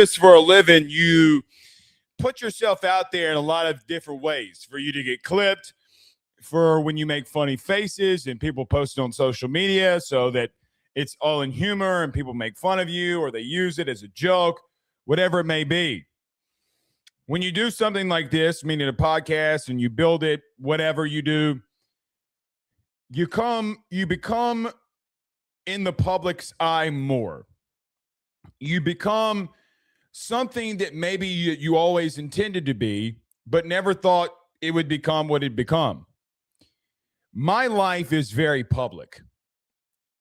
this for a living, you put yourself out there in a lot of different ways for you to get clipped, for when you make funny faces and people post it on social media so that it's all in humor and people make fun of you or they use it as a joke, whatever it may be. When you do something like this, meaning a podcast, and you build it, whatever you do, you become in the public's eye more. You become something that maybe you always intended to be, but never thought it would become what it become. My life is very public,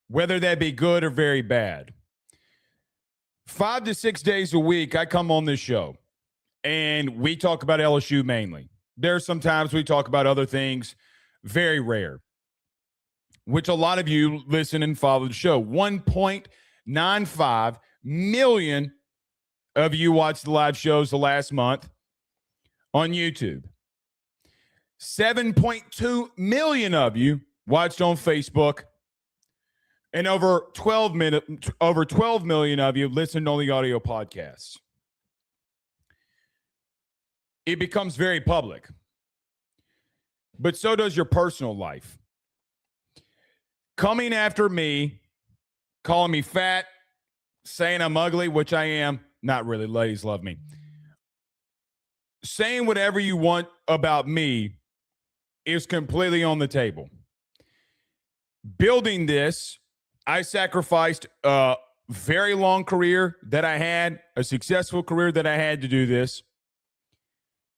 whether that be good or very bad. 5 to 6 days a week, I come on this show, and we talk about LSU mainly. There's sometimes we talk about other things, very rare, which a lot of you listen and follow the show. 1.95 million of you watched the live shows the last month on YouTube. 7.2 million of you watched on Facebook, and over 12 million of you listened on the audio podcasts. It becomes very public. But so does your personal life. Coming after me, calling me fat, saying I'm ugly, which I am. Not really. Ladies love me. Saying whatever you want about me is completely on the table. Building this, I sacrificed a very long career that I had, a successful career that I had to do this,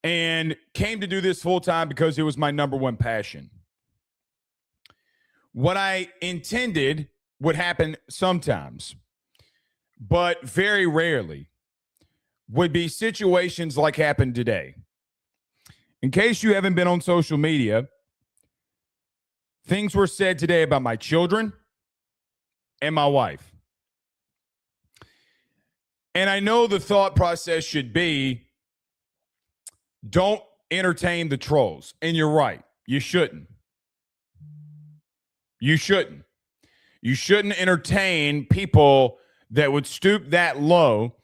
and came to do this full time because it was my number one passion. What I intended would happen sometimes, but very rarely, would be situations like happened today. In case you haven't been on social media, things were said today about my children and my wife. And I know the thought process should be, don't entertain the trolls. And you're right. You shouldn't. You shouldn't. You shouldn't entertain people that would stoop that low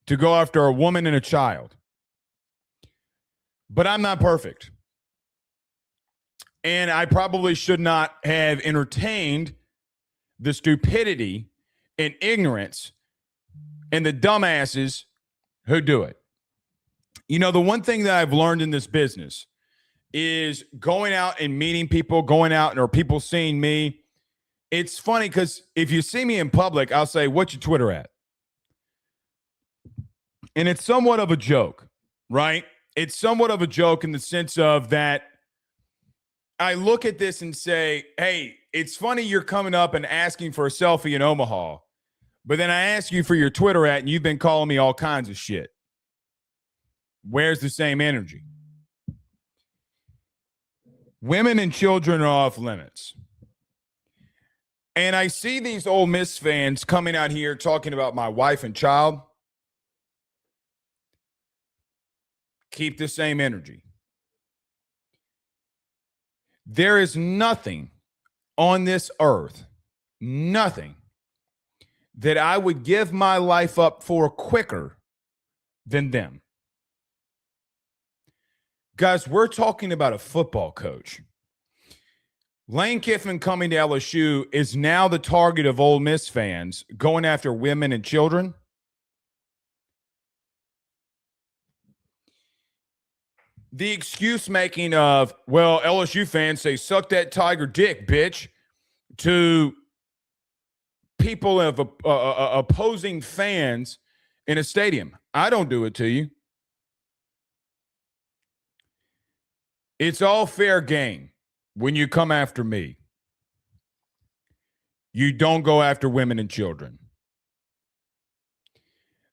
to go after a woman and a child. But I'm not perfect. And I probably should not have entertained the stupidity and ignorance and the dumbasses who do it. You know, the one thing that I've learned in this business is going out and meeting people, going out and or people seeing me. It's funny because if you see me in public, I'll say, what's your Twitter at? And it's somewhat of a joke, right? It's somewhat of a joke in the sense of that I look at this and say, hey, it's funny you're coming up and asking for a selfie in Omaha, but then I ask you for your Twitter at and you've been calling me all kinds of shit. Where's the same energy? Women and children are off limits. And I see these Ole Miss fans coming out here talking about my wife and child. Keep the same energy. There is nothing on this earth, nothing that I would give my life up for quicker than them. Guys, we're talking about a football coach. Lane Kiffin coming to LSU is now the target of Ole Miss fans going after women and children. The excuse making of, well, LSU fans say, suck that Tiger dick, bitch, to people of opposing fans in a stadium. I don't do it to you. It's all fair game when you come after me. You don't go after women and children.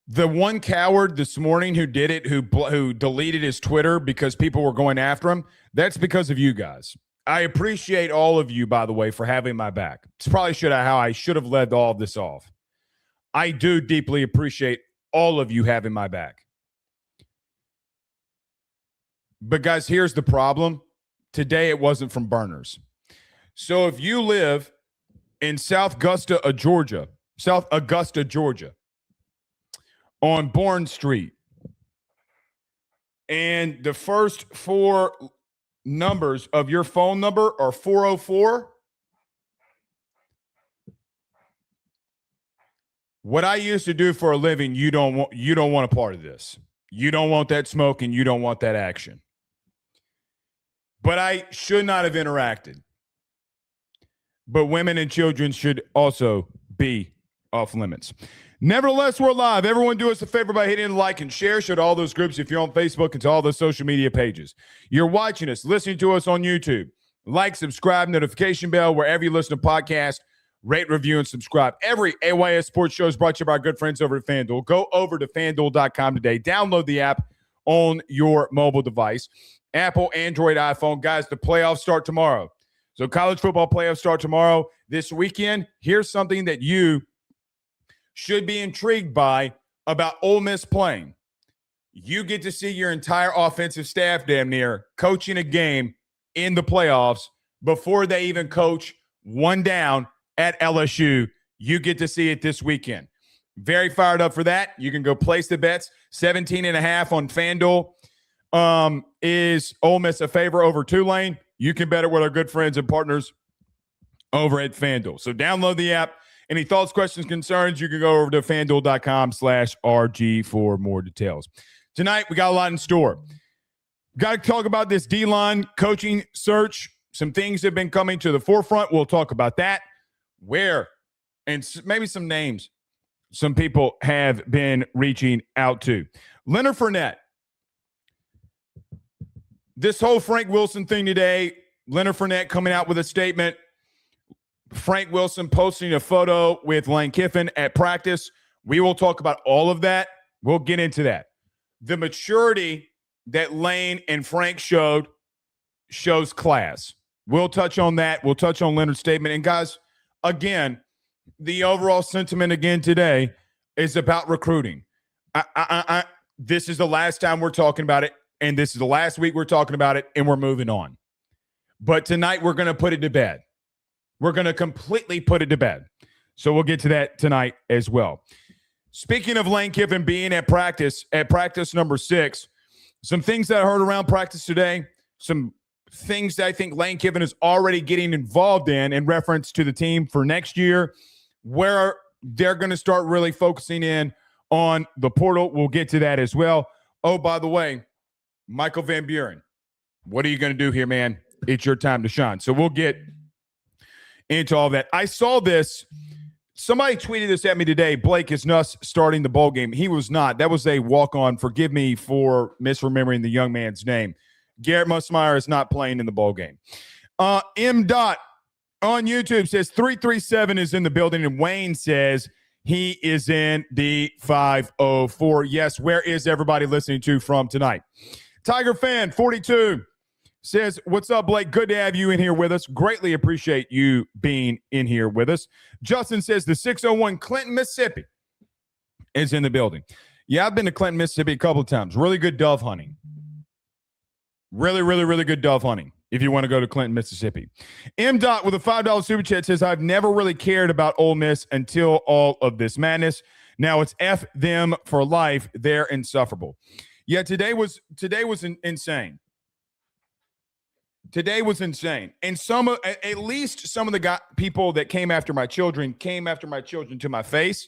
The one coward this morning who did it, who deleted his Twitter because people were going after him, that's because of you guys. I appreciate all of you, by the way, for having my back. It's probably how I should have led all of this off. I do deeply appreciate all of you having my back. But guys, here's the problem. Today it wasn't from burners. So if you live in South Augusta, Georgia, on Bourne Street. And the first four numbers of your phone number are 404. What I used to do for a living, you don't want a part of this. You don't want that smoke and you don't want that action. But I should not have interacted. But women and children should also be off limits. Nevertheless, we're live. Everyone do us a favor by hitting like and share. Show to all those groups if you're on Facebook and to all the social media pages. You're watching us, listening to us on YouTube. Like, subscribe, notification bell, wherever you listen to podcasts. Rate, review, and subscribe. Every AYS Sports Show is brought to you by our good friends over at FanDuel. Go over to FanDuel.com today. Download the app on your mobile device. Apple, Android, iPhone. Guys, the playoffs start tomorrow. So college football playoffs start tomorrow. This weekend, here's something that you should be intrigued by about Ole Miss playing. You get to see your entire offensive staff damn near coaching a game in the playoffs before they even coach one down at LSU. You get to see it this weekend. Very fired up for that. You can go place the bets. 17.5 on FanDuel. Is Ole Miss a favor over Tulane? You can bet it with our good friends and partners over at FanDuel. So download the app. Any thoughts, questions, concerns, you can go over to FanDuel.com/RG for more details. Tonight, we got a lot in store. Got to talk about this D-line coaching search. Some things have been coming to the forefront. We'll talk about that. Where, and maybe some names some people have been reaching out to. Leonard Fournette. This whole Frank Wilson thing today, Leonard Fournette coming out with a statement. Frank Wilson posting a photo with Lane Kiffin at practice. We will talk about all of that. We'll get into that. The maturity that Lane and Frank showed shows class. We'll touch on that. We'll touch on Leonard's statement. And guys, again, the overall sentiment again today is about recruiting. This is the last time we're talking about it, and this is the last week we're talking about it, and we're moving on. But tonight we're going to put it to bed. We're going to completely put it to bed. So we'll get to that tonight as well. Speaking of Lane Kiffin being at practice number 6, some things that I heard around practice today, some things that I think Lane Kiffin is already getting involved in reference to the team for next year, where they're going to start really focusing in on the portal. We'll get to that as well. Oh, by the way, Michael Van Buren, what are you going to do here, man? It's your time to shine. So we'll get into all that. I saw this. Somebody tweeted this at me today. Blake is Nuss starting the bowl game. He was not. That was a walk-on. Forgive me for misremembering the young man's name. Garrett Musmeyer is not playing in the bowl game. M. Dot on YouTube says 337 is in the building, and Wayne says he is in the 504. Yes, where is everybody listening to from tonight? Tiger Fan 42 says, what's up, Blake? Good to have you in here with us. Greatly appreciate you being in here with us. Justin says the 601 Clinton, Mississippi is in the building. Yeah, I've been to Clinton, Mississippi a couple of times. Really good dove hunting. Really, really, really good dove hunting if you want to go to Clinton, Mississippi. M. Dot with a $5 super chat says, I've never really cared about Ole Miss until all of this madness. Now it's F them for life. They're insufferable. Yeah, today was insane. Today was insane. And at least some of the people that came after my children to my face.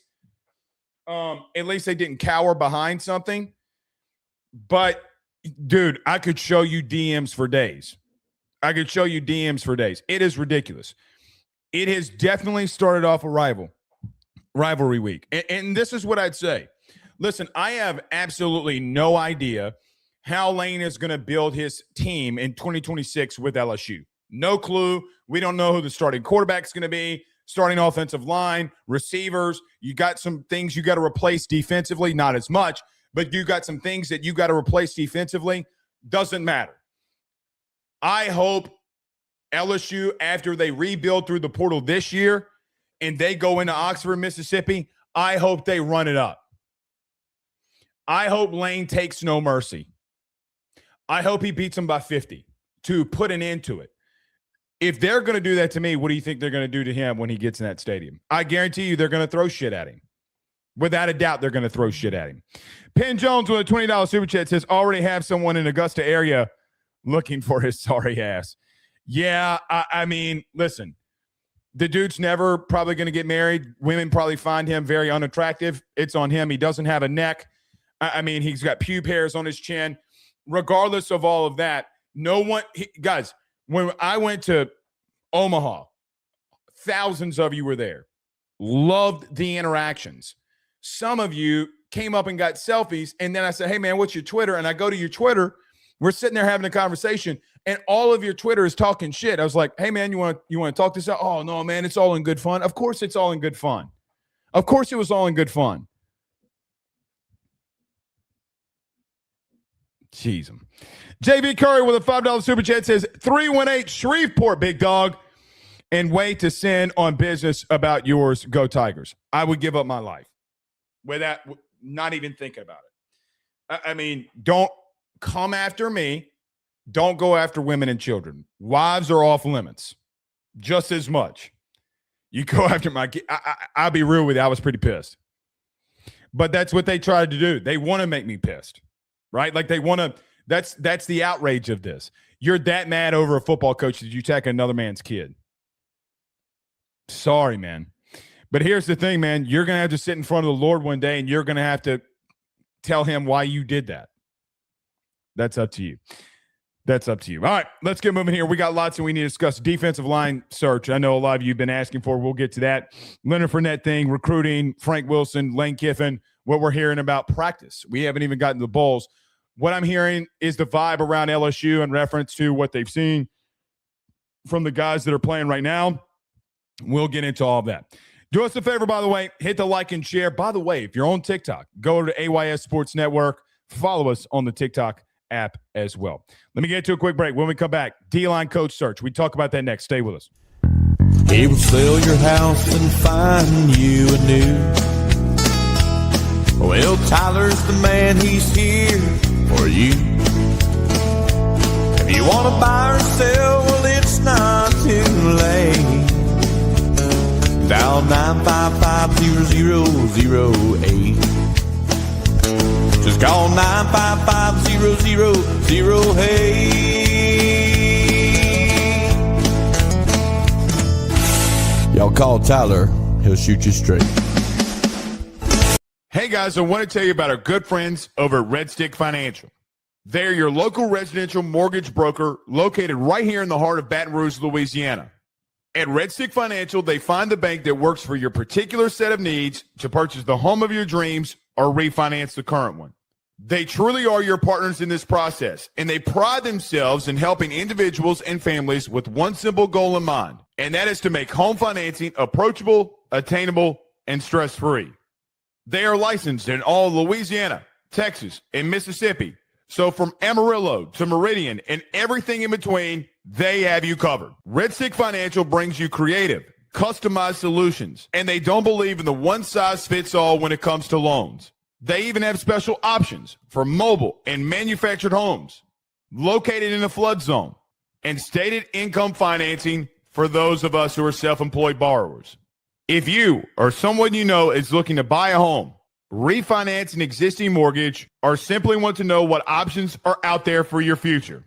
At least they didn't cower behind something. But, dude, I could show you DMs for days. It is ridiculous. It has definitely started off a rivalry week. And this is what I'd say. Listen, I have absolutely no idea how Lane is going to build his team in 2026 with LSU. No clue. We don't know who the starting quarterback is going to be, starting offensive line, receivers. You got some things you got to replace defensively, not as much, but you got some things that you got to replace defensively. Doesn't matter. I hope LSU, after they rebuild through the portal this year and they go into Oxford, Mississippi, I hope they run it up. I hope Lane takes no mercy. I hope he beats them by 50 to put an end to it. If they're going to do that to me, what do you think they're going to do to him when he gets in that stadium? I guarantee you they're going to throw shit at him. Without a doubt, they're going to throw shit at him. Penn Jones with a $20 super chat says, already have someone in Augusta area looking for his sorry ass. Yeah, I mean, listen, the dude's never probably going to get married. Women probably find him very unattractive. It's on him. He doesn't have a neck. I mean, he's got pube hairs on his chin. Regardless of all of that, guys, when I went to Omaha, thousands of you were there. Loved the interactions. Some of you came up and got selfies, and then I said, hey, man, what's your Twitter? And I go to your Twitter. We're sitting there having a conversation, and all of your Twitter is talking shit. I was like, hey, man, you want to talk this out? Oh, no, man, it's all in good fun. Of course it's all in good fun. Of course it was all in good fun. Jeez. JV Curry with a $5 super chat says 318 Shreveport, big dog, and way to send on business about yours. Go Tigers. I would give up my life without not even thinking about it. I mean, don't come after me. Don't go after women and children. Wives are off limits just as much. You go after my kid. I'll be real with you. I was pretty pissed. But that's what they tried to do. They want to make me pissed. Right? Like they want to, that's the outrage of this. You're that mad over a football coach that you attack another man's kid. Sorry, man. But here's the thing, man. You're going to have to sit in front of the Lord one day and you're going to have to tell him why you did that. That's up to you. That's up to you. All right, let's get moving here. We got lots that we need to discuss. Defensive line search. I know a lot of you have been asking for. We'll get to that. Leonard Fournette thing, recruiting, Frank Wilson, Lane Kiffin, what we're hearing about practice. We haven't even gotten to the bowls. What I'm hearing is the vibe around LSU in reference to what they've seen from the guys that are playing right now. We'll get into all of that. Do us a favor, by the way, hit the like and share. By the way, if you're on TikTok, go to ayssports Network. Follow us on the TikTok app as well. Let me get to a quick break. When we come back, D-line coach search. We talk about that next. Stay with us. He will sell your house and find you a new. Well, Tyler's the man. He's here for you. If you want to buy or sell, well, it's not too late. Dial 955-0008. Just call 955-0008. Y'all call Tyler. He'll shoot you straight. Hey, guys, I want to tell you about our good friends over at Red Stick Financial. They're your local residential mortgage broker located right here in the heart of Baton Rouge, Louisiana. At Red Stick Financial, they find the bank that works for your particular set of needs to purchase the home of your dreams or refinance the current one. They truly are your partners in this process, and they pride themselves in helping individuals and families with one simple goal in mind, and that is to make home financing approachable, attainable, and stress-free. They are licensed in all Louisiana, Texas, and Mississippi. So from Amarillo to Meridian and everything in between, they have you covered. Red Stick Financial brings you creative, customized solutions, and they don't believe in the one-size-fits-all when it comes to loans. They even have special options for mobile and manufactured homes located in a flood zone and stated income financing for those of us who are self-employed borrowers. If you or someone you know is looking to buy a home, refinance an existing mortgage, or simply want to know what options are out there for your future,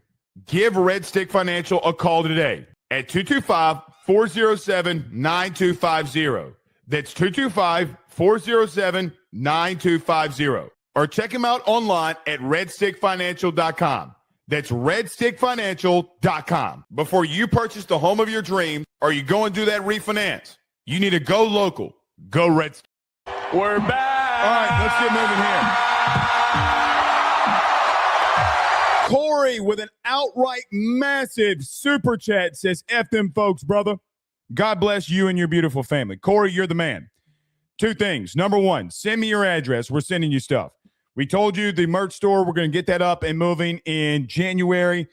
give Red Stick Financial a call today at 225-407-9250. That's 225-407-9250. Or check them out online at redstickfinancial.com. That's redstickfinancial.com. Before you purchase the home of your dreams or you go and do that refinance, you need to go local. Go Red Stick. We're back. All right, let's get moving here. Corey with an outright massive super chat says, F them folks, brother. God bless you and your beautiful family. Corey, you're the man. Two things. Number one, send me your address. We're sending you stuff. We told you the merch store, we're going to get that up and moving in January.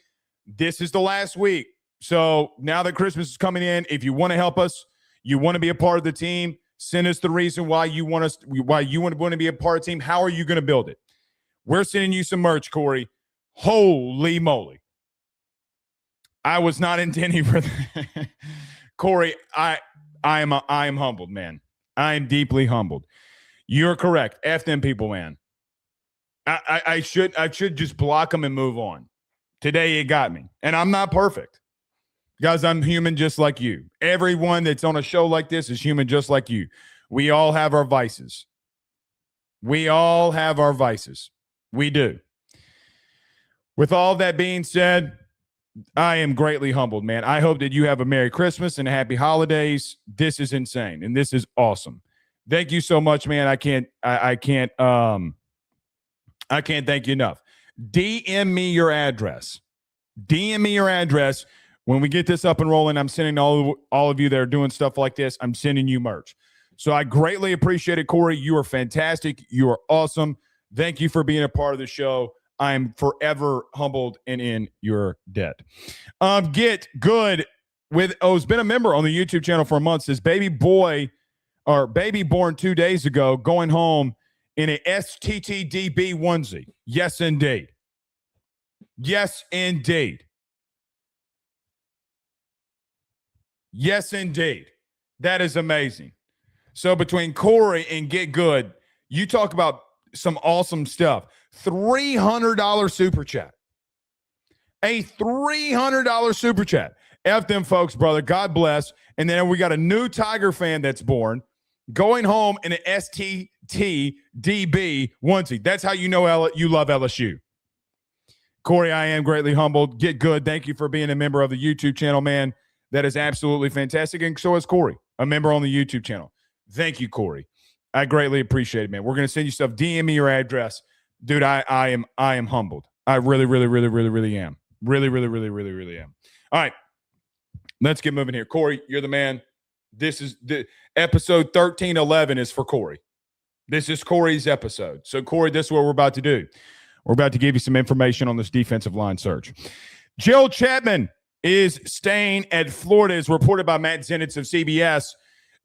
This is the last week. So now that Christmas is coming in, if you want to help us, you want to be a part of the team, send us the reason why you want to be a part of the team. How are you going to build it? We're sending you some merch, Corey. Holy moly. I was not intending for that. Corey, I am humbled, man. I am deeply humbled. You're correct. F them people, man. I should just block them and move on. Today it got me. And I'm not perfect. Guys, I'm human just like you. Everyone that's on a show like this is human just like you. We all have our vices. We all have our vices. We do. With all that being said, I am greatly humbled, man. I hope that you have a Merry Christmas and a Happy Holidays. This is insane, and this is awesome. Thank you so much, man. I can't thank you enough. DM me your address. DM me your address. When we get this up and rolling, I'm sending all of you that are doing stuff like this, I'm sending you merch. So I greatly appreciate it, Corey. You are fantastic. You are awesome. Thank you for being a part of the show. I'm forever humbled and in your debt. Get good with has been a member on the YouTube channel for a month. Says baby born 2 days ago, going home in a STTDB onesie. Yes, indeed. Yes, indeed. Yes, indeed. That is amazing. So between Corey and Get Good, you talk about some awesome stuff. $300 super chat. A $300 super chat. F them folks, brother. God bless. And then we got a new Tiger fan that's born, going home in an STTDB onesie. That's how you know you love LSU. Corey, I am greatly humbled. Get Good. Thank you for being a member of the YouTube channel, man. That is absolutely fantastic. And so is Corey, a member on the YouTube channel. Thank you, Corey. I greatly appreciate it, man. We're going to send you stuff. DM me your address. Dude, I am humbled. I really am. Really am. All right. Let's get moving here. Corey, you're the man. This is the episode 1311 is for Corey. This is Corey's episode. So, Corey, this is what we're about to do. We're about to give you some information on this defensive line search. Gerald Chapman is staying at Florida, as reported by Matt Zenitz of CBS,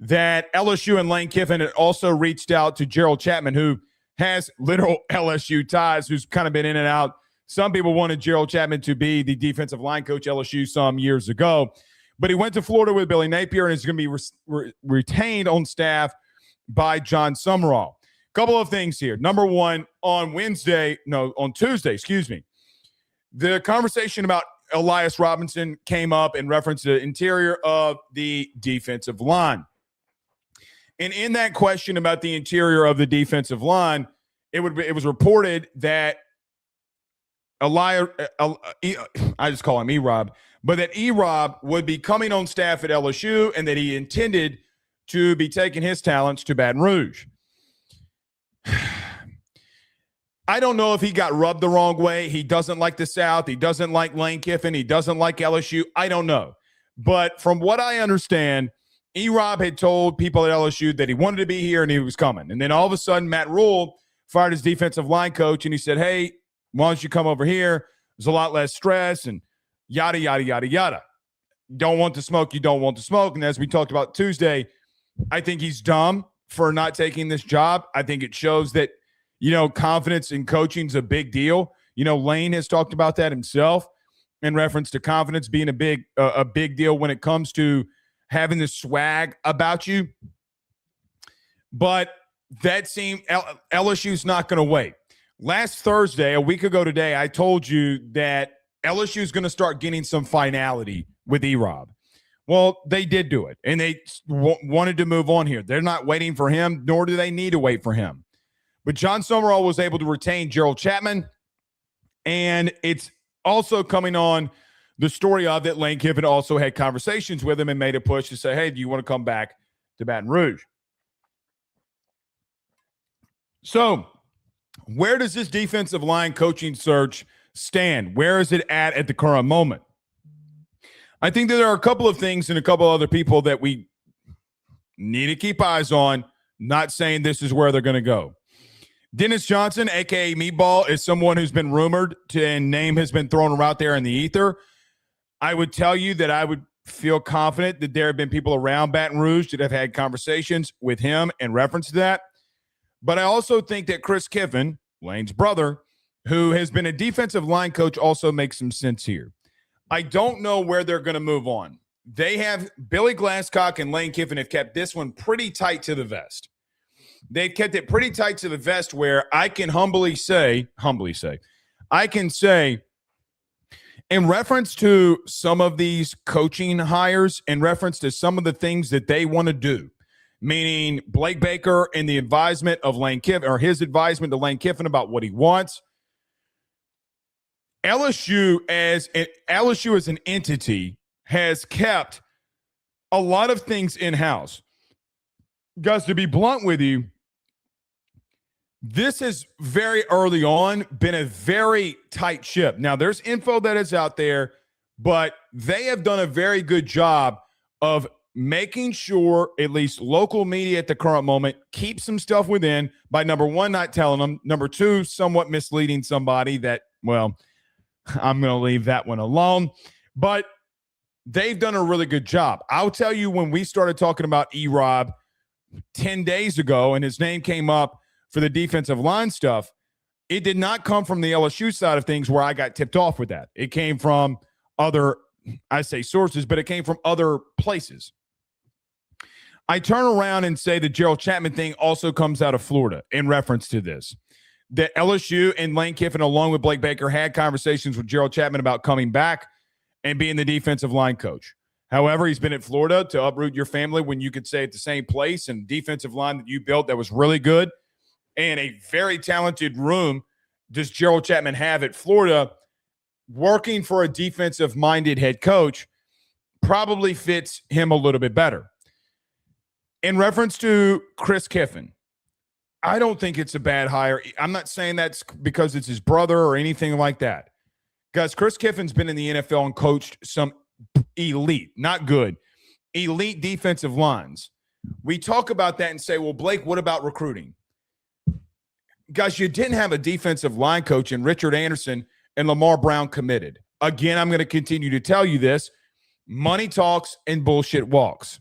that LSU and Lane Kiffin had also reached out to Gerald Chapman, who has literal LSU ties, who's kind of been in and out. Some people wanted Gerald Chapman to be the defensive line coach LSU some years ago, but he went to Florida with Billy Napier and is going to be retained on staff by John Summerall. Couple of things here. Number one, on Tuesday, the conversation about Elias Robinson came up in reference to the interior of the defensive line. And in that question about the interior of the defensive line, it was reported that I just call him E-Rob, but that E-Rob would be coming on staff at LSU and that he intended to be taking his talents to Baton Rouge. I don't know if he got rubbed the wrong way. He doesn't like the South. He doesn't like Lane Kiffin. He doesn't like LSU. I don't know. But from what I understand, E-Rob had told people at LSU that he wanted to be here and he was coming. And then all of a sudden, Matt Rule fired his defensive line coach and he said, hey, why don't you come over here? There's a lot less stress and yada, yada, yada, yada. Don't want to smoke, you don't want to smoke. And as we talked about Tuesday, I think he's dumb for not taking this job. I think it shows that, confidence in coaching is a big deal. Lane has talked about that himself in reference to confidence being a big deal when it comes to having the swag about you. But that seemed LSU's not going to wait. Last Thursday, a week ago today, I told you that LSU is going to start getting some finality with E-Rob. Well, they did do it, and they wanted to move on here. They're not waiting for him, nor do they need to wait for him. But John Summerall was able to retain Gerald Chapman, and it's also coming on the story of that Lane Kiffin also had conversations with him and made a push to say, hey, do you want to come back to Baton Rouge? So where does this defensive line coaching search stand? Where is it at the current moment? I think that there are a couple of things and a couple other people that we need to keep eyes on, not saying this is where they're going to go. Dennis Johnson, a.k.a. Meatball, is someone who's been rumored to, and name has been thrown out there in the ether. I would tell you that I would feel confident that there have been people around Baton Rouge that have had conversations with him in reference to that. But I also think that Chris Kiffin, Lane's brother, who has been a defensive line coach, also makes some sense here. I don't know where they're going to move on. They have Billy Glasscock and Lane Kiffin have kept this one pretty tight to the vest. they've kept it pretty tight to the vest where I can humbly say, in reference to some of these coaching hires, in reference to some of the things that they want to do, meaning Blake Baker and the advisement of Lane Kiffin, or his advisement to Lane Kiffin about what he wants. LSU as an entity has kept a lot of things in-house. Guys, to be blunt with you, this has very early on been a very tight ship. Now, there's info that is out there, but they have done a very good job of making sure at least local media at the current moment keep some stuff within by, number one, not telling them, number two, somewhat misleading somebody that, well, I'm going to leave that one alone. But they've done a really good job. I'll tell you, when we started talking about E-Rob 10 days ago and his name came up for the defensive line stuff, it did not come from the LSU side of things where I got tipped off with that. It came from other, I say sources, but it came from other places. I turn around and say the Gerald Chapman thing also comes out of Florida in reference to this. That LSU and Lane Kiffin, along with Blake Baker, had conversations with Gerald Chapman about coming back and being the defensive line coach. However, he's been at Florida to uproot your family when you could stay at the same place, and defensive line that you built that was really good and a very talented room does Gerald Chapman have at Florida. Working for a defensive-minded head coach probably fits him a little bit better. In reference to Chris Kiffin, I don't think it's a bad hire. I'm not saying that's because it's his brother or anything like that. Guys, Chris Kiffin's been in the NFL and coached some elite, not good, elite defensive lines. We talk about that and say, well, Blake, what about recruiting? Guys, you didn't have a defensive line coach in Richard Anderson and Lamar Brown committed. Again, I'm going to continue to tell you this. Money talks and bullshit walks.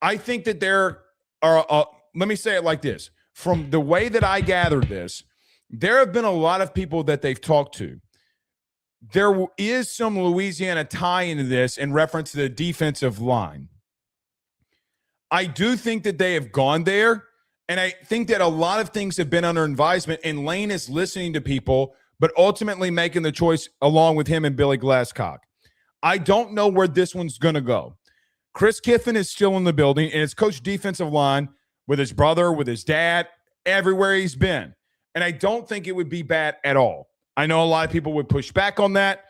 I think that there are, let me say it like this. From the way that I gathered this, there have been a lot of people that they've talked to. There is some Louisiana tie into this in reference to the defensive line. I do think that they have gone there, and I think that a lot of things have been under advisement, and Lane is listening to people, but ultimately making the choice along with him and Billy Glasscock. I don't know where this one's going to go. Chris Kiffin is still in the building, and has coached defensive line with his brother, with his dad, everywhere he's been. And I don't think it would be bad at all. I know a lot of people would push back on that,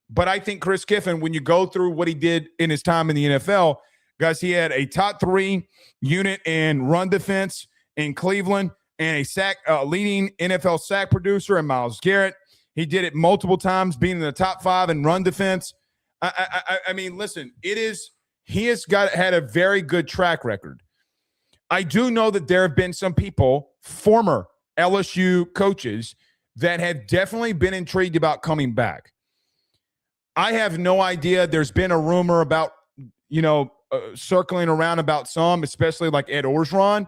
but I think Chris Kiffin, when you go through what he did in his time in the NFL, guys, he had a top 3 unit in run defense in Cleveland and a sack leading NFL sack producer in Myles Garrett. He did it multiple times, being in the top 5 in run defense. I mean, listen, he has had a very good track record. I do know that there have been some people, former LSU coaches, that have definitely been intrigued about coming back. I have no idea. There's been a rumor about, circling around about some, especially like Ed Orgeron.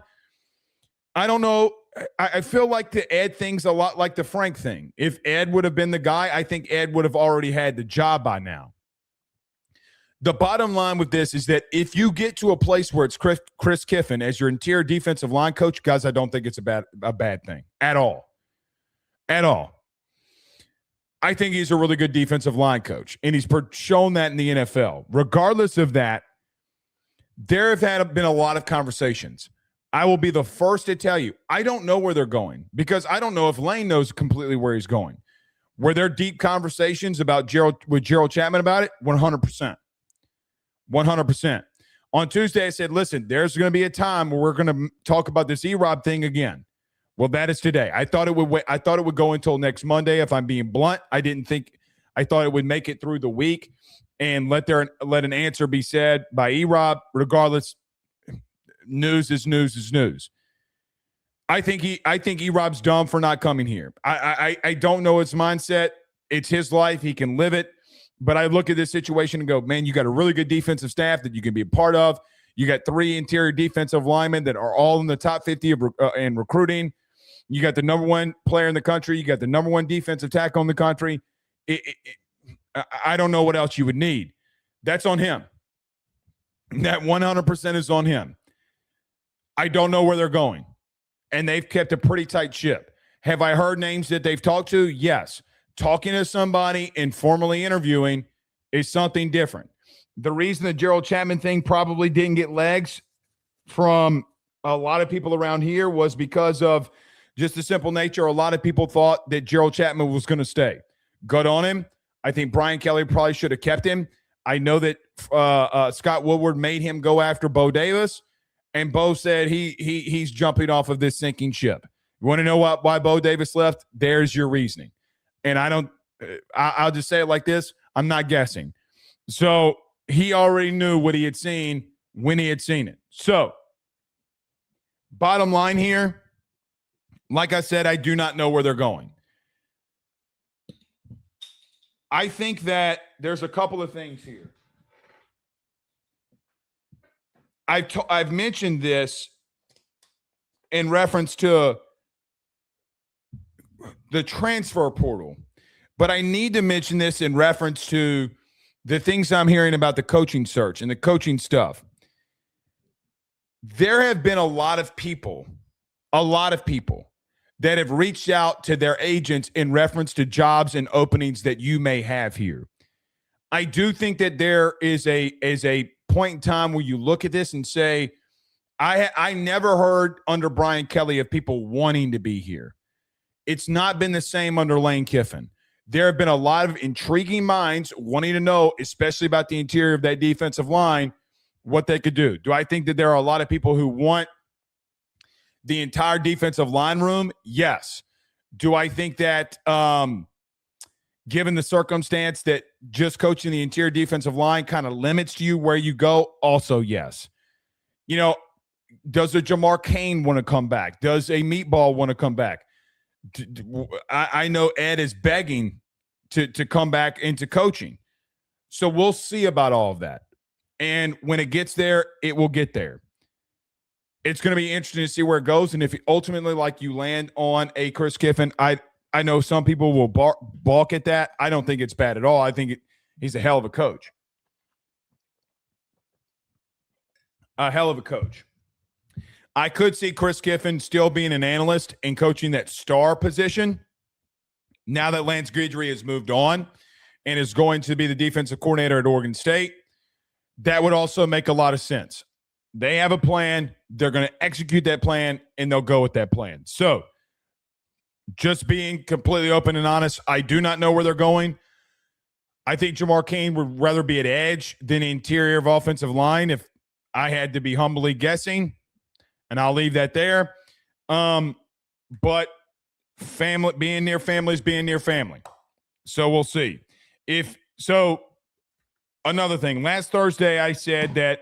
I don't know. I feel like the Ed thing's a lot like the Frank thing. If Ed would have been the guy, I think Ed would have already had the job by now. The bottom line with this is that if you get to a place where it's Chris Kiffin as your interior defensive line coach, guys, I don't think it's a bad thing at all. At all. I think he's a really good defensive line coach, and he's shown that in the NFL. Regardless of that, there have been a lot of conversations. I will be the first to tell you, I don't know where they're going because I don't know if Lane knows completely where he's going. Were there deep conversations with Gerald Chapman about it? 100%. 100%. On Tuesday, I said, listen, there's going to be a time where we're going to talk about this E-Rob thing again. Well, that is today. I thought it would go until next Monday. If I'm being blunt, I thought it would make it through the week and let an answer be said by E-Rob. Regardless, news is news is news. I think E-Rob's dumb for not coming here. I don't know his mindset. It's his life. He can live it. But I look at this situation and go, man, you got a really good defensive staff that you can be a part of. You got 3 interior defensive linemen that are all in the top 50 in recruiting. You got the number 1 player in the country. You got the number 1 defensive tackle in the country. I don't know what else you would need. That's on him. That 100% is on him. I don't know where they're going. And they've kept a pretty tight ship. Have I heard names that they've talked to? Yes. Talking to somebody and formally interviewing is something different. The reason the Gerald Chapman thing probably didn't get legs from a lot of people around here was because of just the simple nature. A lot of people thought that Gerald Chapman was going to stay. Good on him. I think Brian Kelly probably should have kept him. I know that Scott Woodward made him go after Bo Davis, and Bo said he's jumping off of this sinking ship. You want to know why Bo Davis left? There's your reasoning. And I'll just say it like this. I'm not guessing. So he already knew what he had seen when he had seen it. So bottom line here, like I said, I do not know where they're going. I think that there's a couple of things here. I've mentioned this in reference to the transfer portal, but I need to mention this in reference to the things I'm hearing about the coaching search and the coaching stuff. There have been a lot of people that have reached out to their agents in reference to jobs and openings that you may have here. I do think that there is a point in time where you look at this and say, I never heard under Brian Kelly of people wanting to be here. It's not been the same under Lane Kiffin. There have been a lot of intriguing minds wanting to know, especially about the interior of that defensive line, what they could do. Do I think that there are a lot of people who want the entire defensive line room? Yes. Do I think that given the circumstance that just coaching the interior defensive line kind of limits you where you go? Also, yes. You know, does a Jamar Cain want to come back? Does a Meatball want to come back? I know Ed is begging to come back into coaching. So we'll see about all of that. And when it gets there, it will get there. It's going to be interesting to see where it goes. And if ultimately, like, you land on a Chris Kiffin, I know some people will balk at that. I don't think it's bad at all. I think he's a hell of a coach. A hell of a coach. I could see Chris Kiffin still being an analyst and coaching that star position now that Lance Guidry has moved on and is going to be the defensive coordinator at Oregon State. That would also make a lot of sense. They have a plan. They're going to execute that plan, and they'll go with that plan. So just being completely open and honest, I do not know where they're going. I think Jamar Cain would rather be at edge than interior of offensive line if I had to be humbly guessing. And I'll leave that there. But family, being near family is being near family. So we'll see. Another thing. Last Thursday, I said that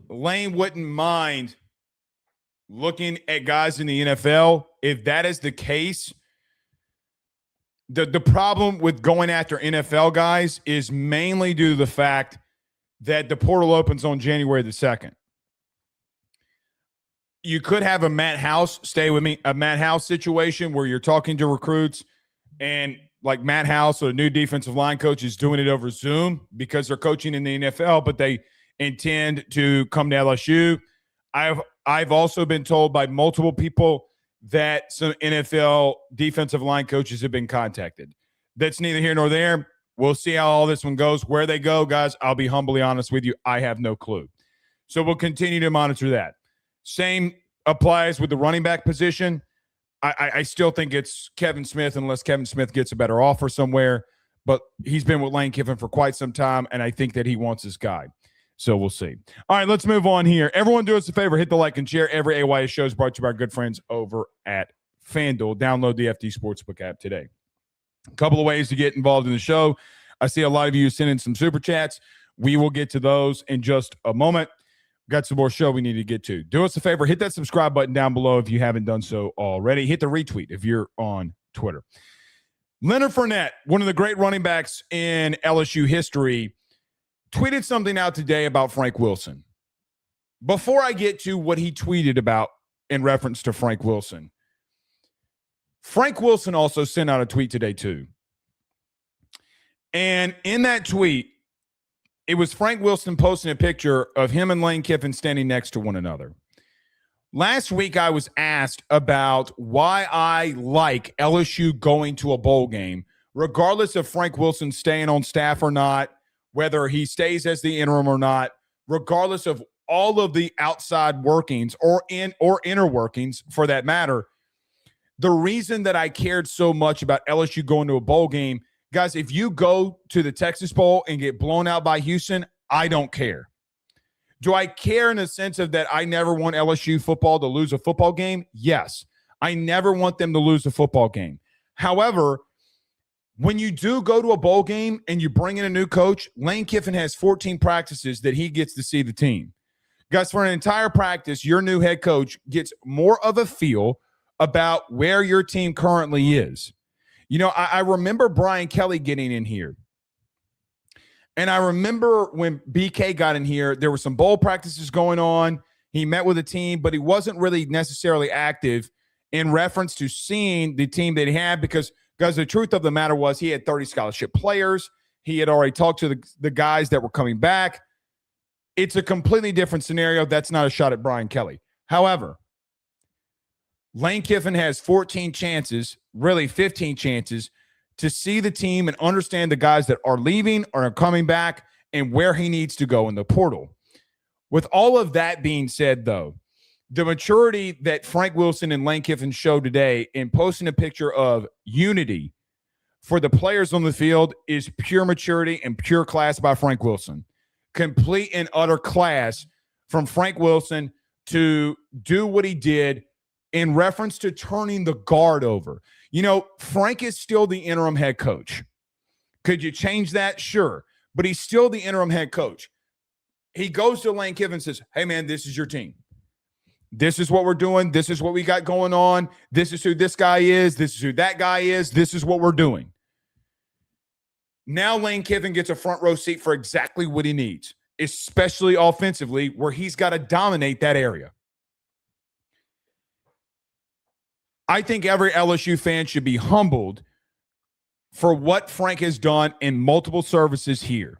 Lane wouldn't mind looking at guys in the NFL. If that is the case, the problem with going after NFL guys is mainly due to the fact that the portal opens on January the 2nd. You could have a Matt House, stay with me, a Matt House situation where you're talking to recruits and like Matt House or a new defensive line coach is doing it over Zoom because they're coaching in the NFL, but they intend to come to LSU. I've also been told by multiple people that some NFL defensive line coaches have been contacted. That's neither here nor there. We'll see how all this one goes. Where they go, guys, I'll be humbly honest with you. I have no clue. So we'll continue to monitor that. Same applies with the running back position. I still think it's Kevin Smith unless Kevin Smith gets a better offer somewhere. But he's been with Lane Kiffin for quite some time, and I think that he wants this guy. So we'll see. All right, let's move on here. Everyone do us a favor. Hit the like and share. Every AYS show is brought to you by our good friends over at FanDuel. Download the FD Sportsbook app today. A couple of ways to get involved in the show. I see a lot of you sending some super chats. We will get to those in just a moment. Got some more show we need to get to. Do us a favor. Hit that subscribe button down below if you haven't done so already. Hit the retweet if you're on Twitter. Leonard Fournette, one of the great running backs in LSU history, tweeted something out today about Frank Wilson. Before I get to what he tweeted about in reference to Frank Wilson also sent out a tweet today too. And in that tweet, It was Frank Wilson posting a picture of him and Lane Kiffin standing next to one another. Last week, I was asked about why I like LSU going to a bowl game, regardless of Frank Wilson staying on staff or not, whether he stays as the interim or not, regardless of all of the outside workings or inner workings for that matter. The reason that I cared so much about LSU going to a bowl game, guys, if you go to the Texas Bowl and get blown out by Houston, I don't care. Do I care in the sense of that I never want LSU football to lose a football game? Yes. I never want them to lose a football game. However, when you do go to a bowl game and you bring in a new coach, Lane Kiffin has 14 practices that he gets to see the team. Guys, for an entire practice, your new head coach gets more of a feel about where your team currently is. You know, I remember Brian Kelly getting in here. And I remember when BK got in here, there were some bowl practices going on. He met with the team, but he wasn't really necessarily active in reference to seeing the team that he had because, guys, the truth of the matter was he had 30 scholarship players. He had already talked to the guys that were coming back. It's a completely different scenario. That's not a shot at Brian Kelly. However, Lane Kiffin has 14 chances, really 15 chances, to see the team and understand the guys that are leaving or are coming back and where he needs to go in the portal. With all of that being said, though, the maturity that Frank Wilson and Lane Kiffin showed today in posting a picture of unity for the players on the field is pure maturity and pure class by Frank Wilson. Complete and utter class from Frank Wilson to do what he did in reference to turning the guard over. You know, Frank is still the interim head coach. Could you change that? Sure. But he's still the interim head coach. He goes to Lane Kiffin and says, hey, man, this is your team. This is what we're doing. This is what we got going on. This is who this guy is. This is who that guy is. This is what we're doing. Now Lane Kiffin gets a front row seat for exactly what he needs, especially offensively, where he's got to dominate that area. I think every LSU fan should be humbled for what Frank has done in multiple services here.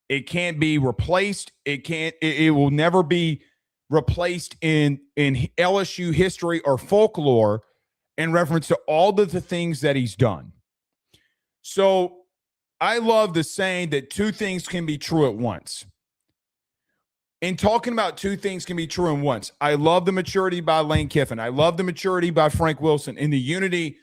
It can't be replaced. It will never be replaced in LSU history or folklore in reference to all of the things that he's done. So I love the saying that two things can be true at once. In talking about two things can be true at once, I love the maturity by Lane Kiffin. I love the maturity by Frank Wilson and the unity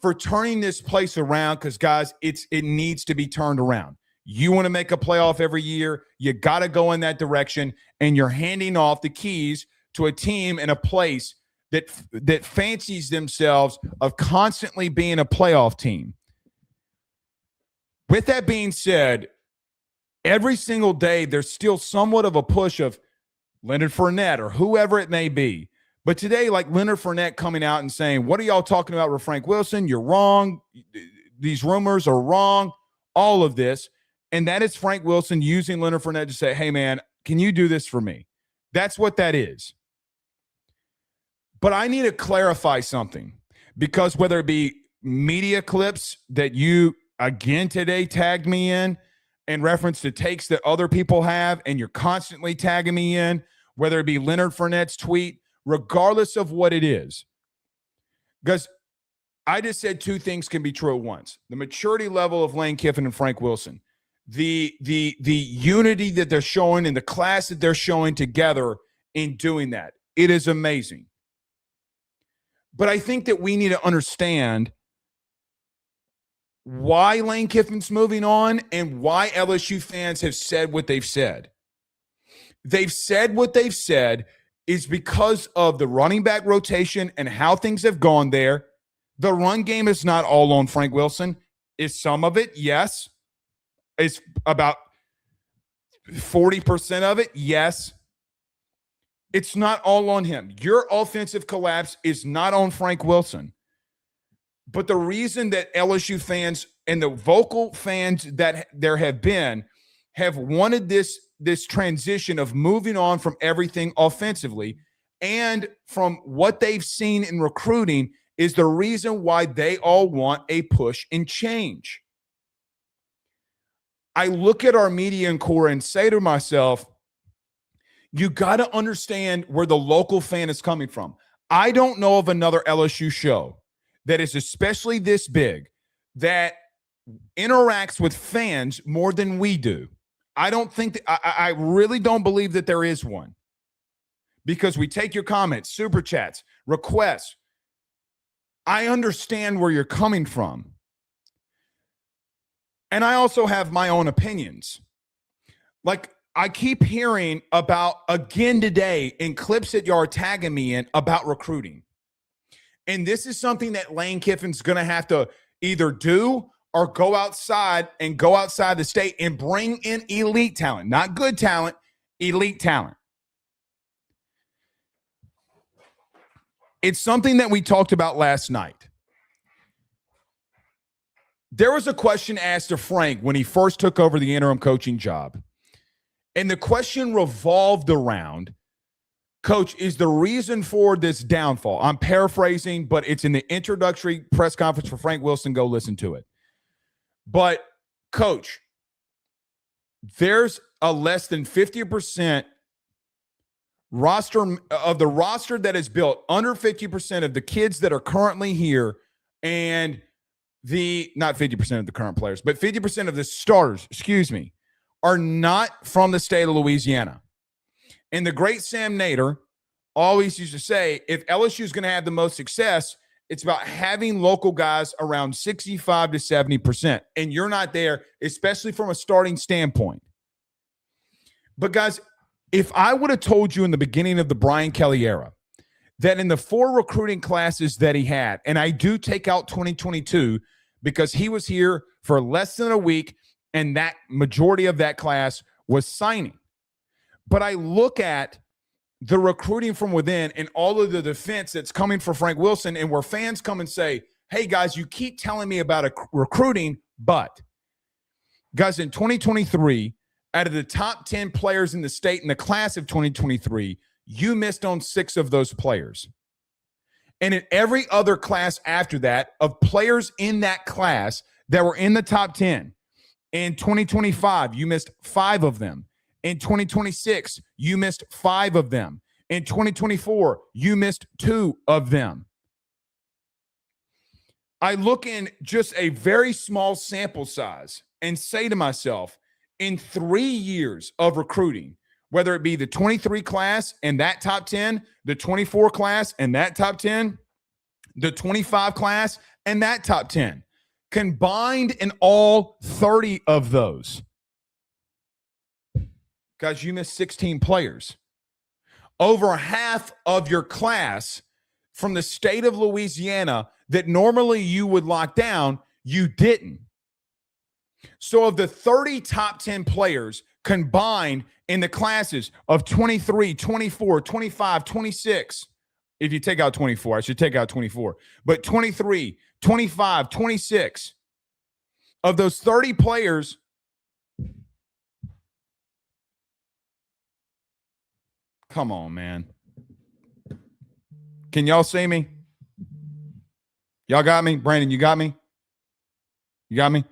for turning this place around because, guys, it needs to be turned around. You want to make a playoff every year, you got to go in that direction, and you're handing off the keys to a team and a place that fancies themselves of constantly being a playoff team. With that being said, every single day, there's still somewhat of a push of Leonard Fournette or whoever it may be. But today, like Leonard Fournette coming out and saying, what are y'all talking about with Frank Wilson? You're wrong. These rumors are wrong. All of this. And that is Frank Wilson using Leonard Fournette to say, hey, man, can you do this for me? That's what that is. But I need to clarify something because whether it be media clips that you, again, today tagged me in reference to takes that other people have, and you're constantly tagging me in, whether it be Leonard Fournette's tweet, regardless of what it is. Because I just said two things can be true at once. The maturity level of Lane Kiffin and Frank Wilson, the unity that they're showing and the class that they're showing together in doing that. It is amazing. But I think that we need to understand why Lane Kiffin's moving on and why LSU fans have said what they've said. They've said what they've said is because of the running back rotation and how things have gone there. The run game is not all on Frank Wilson. Is some of it? Yes. It's about 40% of it? Yes. It's not all on him. Your offensive collapse is not on Frank Wilson. But the reason that LSU fans and the vocal fans that there have been have wanted this transition of moving on from everything offensively and from what they've seen in recruiting is the reason why they all want a push and change. I look at our media and core and say to myself, you got to understand where the local fan is coming from. I don't know of another LSU show that is especially this big that interacts with fans more than we do. I don't think that, I really don't believe that there is one, because we take your comments, super chats, requests. I understand where you're coming from. And I also have my own opinions. Like, I keep hearing about, again today, in clips that y'all are tagging me in, about recruiting. And this is something that Lane Kiffin's going to have to either do or go outside the state and bring in elite talent. Not good talent, elite talent. It's something that we talked about last night. There was a question asked to Frank when he first took over the interim coaching job. And the question revolved around, Coach, is the reason for this downfall? I'm paraphrasing, but it's in the introductory press conference for Frank Wilson. Go listen to it. But, Coach, there's a less than 50% roster of the roster that is built, under 50% of the kids that are currently here, and not 50% of the current players, but 50% of the starters, are not from the state of Louisiana. And the great Sam Nader always used to say, if LSU is going to have the most success, it's about having local guys around 65 to 70%. And you're not there, especially from a starting standpoint. But guys, if I would have told you in the beginning of the Brian Kelly era that in the 4 recruiting classes that he had, and I do take out 2022 because he was here for less than a week, and that majority of that class was signing. But I look at the recruiting from within and all of the defense that's coming for Frank Wilson, and where fans come and say, hey, guys, you keep telling me about recruiting, but, guys, in 2023, out of the top 10 players in the state in the class of 2023, you missed on 6 of those players. And in every other class after that, of players in that class that were in the top 10, in 2025, you missed 5 of them. In 2026, you missed 5 of them. In 2024, you missed 2 of them. I look in just a very small sample size and say to myself, in 3 years of recruiting, whether it be the 23 class and that top 10, the 24 class and that top 10, the 25 class and that top 10, combined in all 30 of those, guys, you missed 16 players. Over half of your class from the state of Louisiana that normally you would lock down, you didn't. So of the 30 top 10 players combined in the classes of 23, 24, 25, 26, if you take out 24, I should take out 24, but 23, 25, 26, of those 30 players, come on, man. Can y'all see me? Y'all got me? Brandon, you got me? You got me?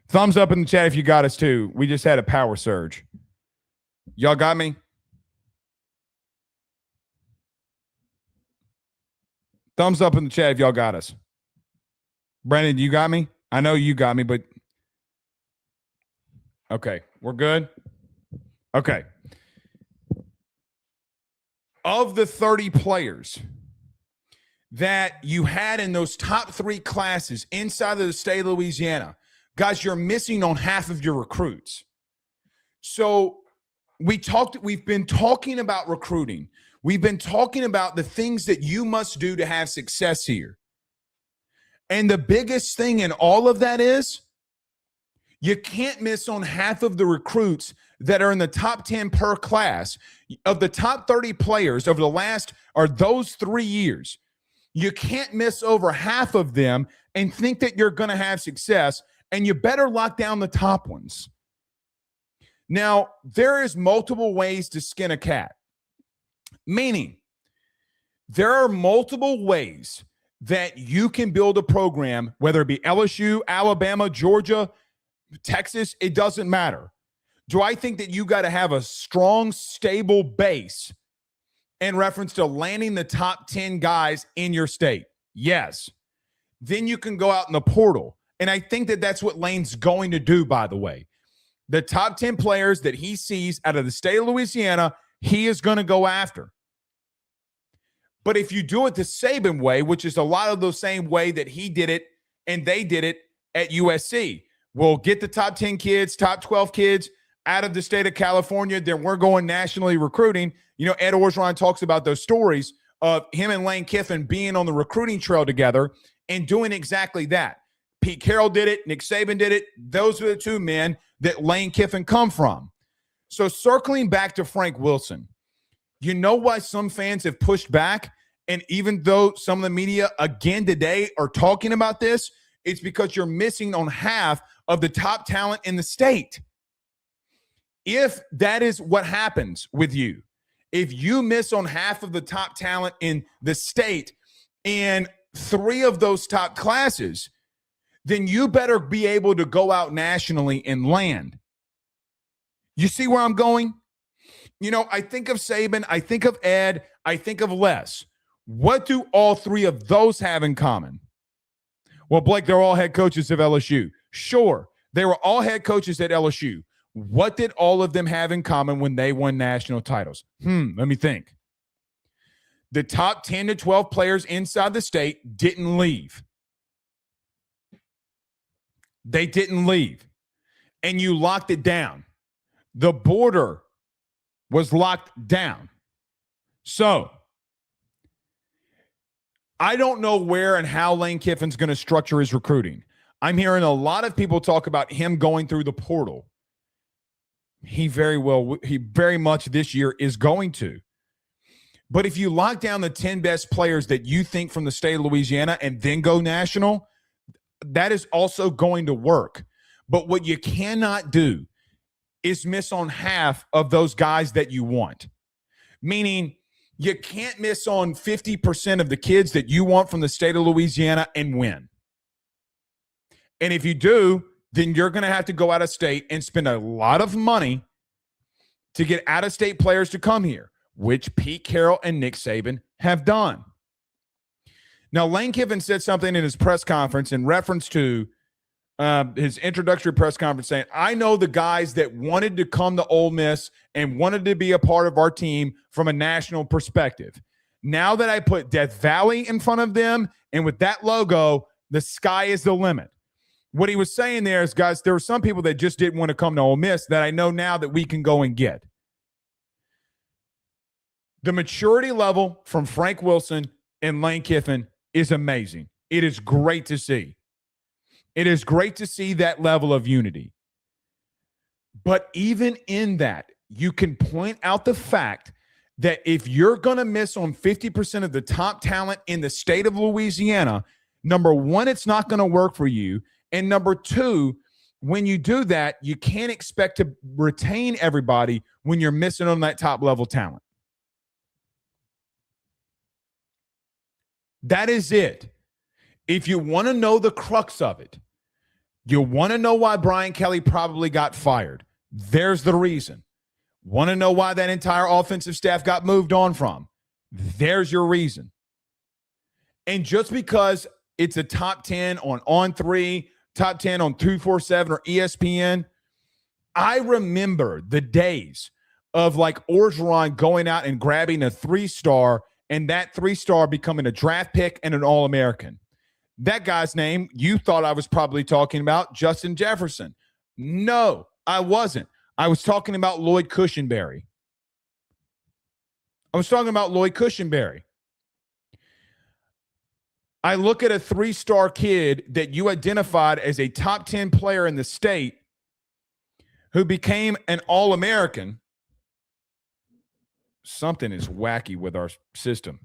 Thumbs up in the chat if you got us too. We just had a power surge. Y'all got me? Thumbs up in the chat if y'all got us. Brandon, you got me? I know you got me, but okay, we're good? Okay. Of the 30 players that you had in those top 3 classes inside of the state of Louisiana, guys, you're missing on half of your recruits. So we've been talking about recruiting. We've been talking about the things that you must do to have success here. And the biggest thing in all of that is you can't miss on half of the recruits that are in the top 10 per class. Of the top 30 players over the last, or those 3 years, you can't miss over half of them and think that you're going to have success, and you better lock down the top ones. Now, there is multiple ways to skin a cat, meaning there are multiple ways that you can build a program, whether it be LSU, Alabama, Georgia, Texas, it doesn't matter. Do I think that you got to have a strong, stable base in reference to landing the top 10 guys in your state? Yes. Then you can go out in the portal. And I think that that's what Lane's going to do, by the way. The top 10 players that he sees out of the state of Louisiana, he is going to go after. But if you do it the Saban way, which is a lot of the same way that he did it and they did it at USC, we'll get the top 10 kids, top 12 kids out of the state of California. Then we're going nationally recruiting. You know, Ed Orgeron talks about those stories of him and Lane Kiffin being on the recruiting trail together and doing exactly that. Pete Carroll did it. Nick Saban did it. Those are the two men that Lane Kiffin come from. So circling back to Frank Wilson, you know why some fans have pushed back? And even though some of the media again today are talking about this, it's because you're missing on half of the top talent in the state. If that is what happens with you, if you miss on half of the top talent in the state and 3 of those top classes, then you better be able to go out nationally and land. You see where I'm going? You know, I think of Saban, I think of Ed, I think of Les. What do all 3 of those have in common? Well, Blake, they're all head coaches of LSU. Sure, they were all head coaches at LSU. What did all of them have in common when they won national titles? Let me think. The top 10 to 12 players inside the state didn't leave. They didn't leave. And you locked it down. The border was locked down. So I don't know where and how Lane Kiffin's going to structure his recruiting. I'm hearing a lot of people talk about him going through the portal. He very much this year is going to. But if you lock down the 10 best players that you think from the state of Louisiana and then go national, that is also going to work. But what you cannot do is miss on half of those guys that you want. Meaning you can't miss on 50% of the kids that you want from the state of Louisiana and win. And if you do, then you're going to have to go out of state and spend a lot of money to get out-of-state players to come here, which Pete Carroll and Nick Saban have done. Now, Lane Kiffin said something in his press conference in reference to his introductory press conference saying, I know the guys that wanted to come to Ole Miss and wanted to be a part of our team from a national perspective. Now that I put Death Valley in front of them, and with that logo, the sky is the limit. What he was saying there is, guys, there were some people that just didn't want to come to Ole Miss that I know now that we can go and get. The maturity level from Frank Wilson and Lane Kiffin is amazing. It is great to see. It is great to see that level of unity. But even in that, you can point out the fact that if you're going to miss on 50% of the top talent in the state of Louisiana, number one, it's not going to work for you. And number two, when you do that, you can't expect to retain everybody when you're missing on that top level talent. That is it. If you want to know the crux of it, you want to know why Brian Kelly probably got fired. There's the reason. Want to know why that entire offensive staff got moved on from? There's your reason. And just because it's a top 10 on On3, top 10 on 247 or ESPN, I remember the days of like Orgeron going out and grabbing a 3-star and that 3-star becoming a draft pick and an All-American. That guy's name, you thought I was probably talking about Justin Jefferson. No, I wasn't. I was talking about Lloyd Cushenberry. I look at a 3-star kid that you identified as a top 10 player in the state who became an All-American. Something is wacky with our system.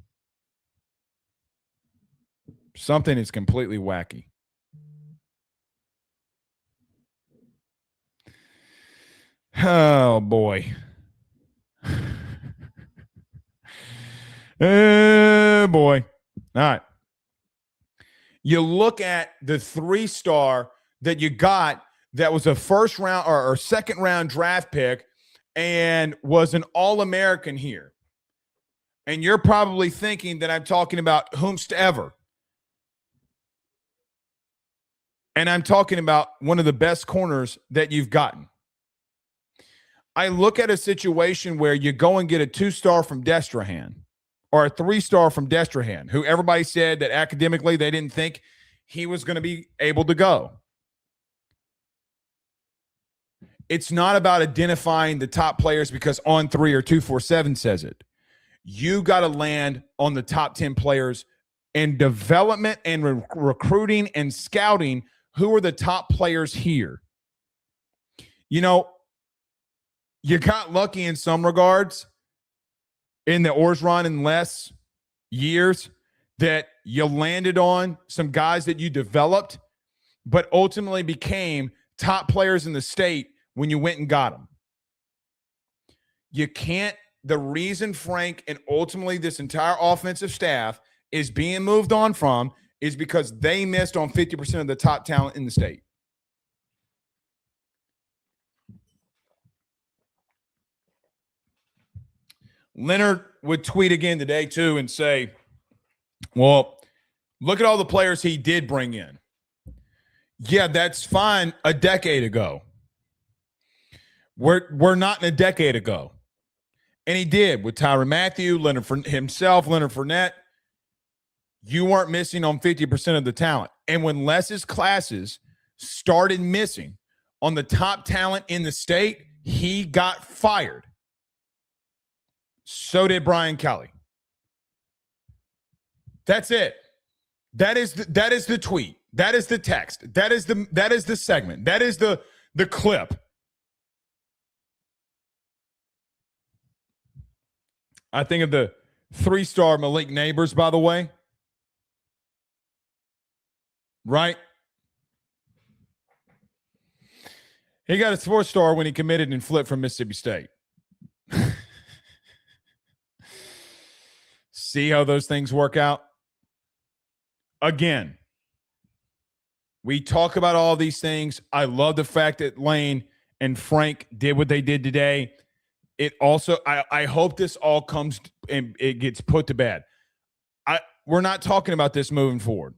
Something is completely wacky. Oh, boy. Oh, boy. All right. You look at the 3-star that you got that was a first round or second round draft pick and was an All-American here. And you're probably thinking that I'm talking about whomsoever. And I'm talking about one of the best corners that you've gotten. I look at a situation where you go and get a 2-star from Destrehan or a 3-star from Destrehan, who everybody said that academically they didn't think he was going to be able to go. It's not about identifying the top players because On3 or 247 says it. You got to land on the top 10 players in development and recruiting and scouting. Who are the top players here? You know, you got lucky in some regards in the Orgeron and Les years that you landed on some guys that you developed, but ultimately became top players in the state when you went and got them. You can't. The reason Frank and ultimately this entire offensive staff is being moved on from is because they missed on 50% of the top talent in the state. Leonard would tweet again today, too, and say, well, look at all the players he did bring in. Yeah, that's fine a decade ago. We're not in a decade ago. And he did with Tyrann Mathieu, Leonard himself, Leonard Fournette. You weren't missing on 50% of the talent. And when Les's classes started missing on the top talent in the state, he got fired. So did Brian Kelly. That's it. That is the tweet. That is the text. That is the segment. That is the clip. I think of the 3-star Malik Neighbors, by the way. Right? He got a 4-star when he committed and flipped from Mississippi State. See how those things work out? Again, we talk about all these things. I love the fact that Lane and Frank did what they did today. It also, I hope this all comes and it gets put to bed. We're not talking about this moving forward.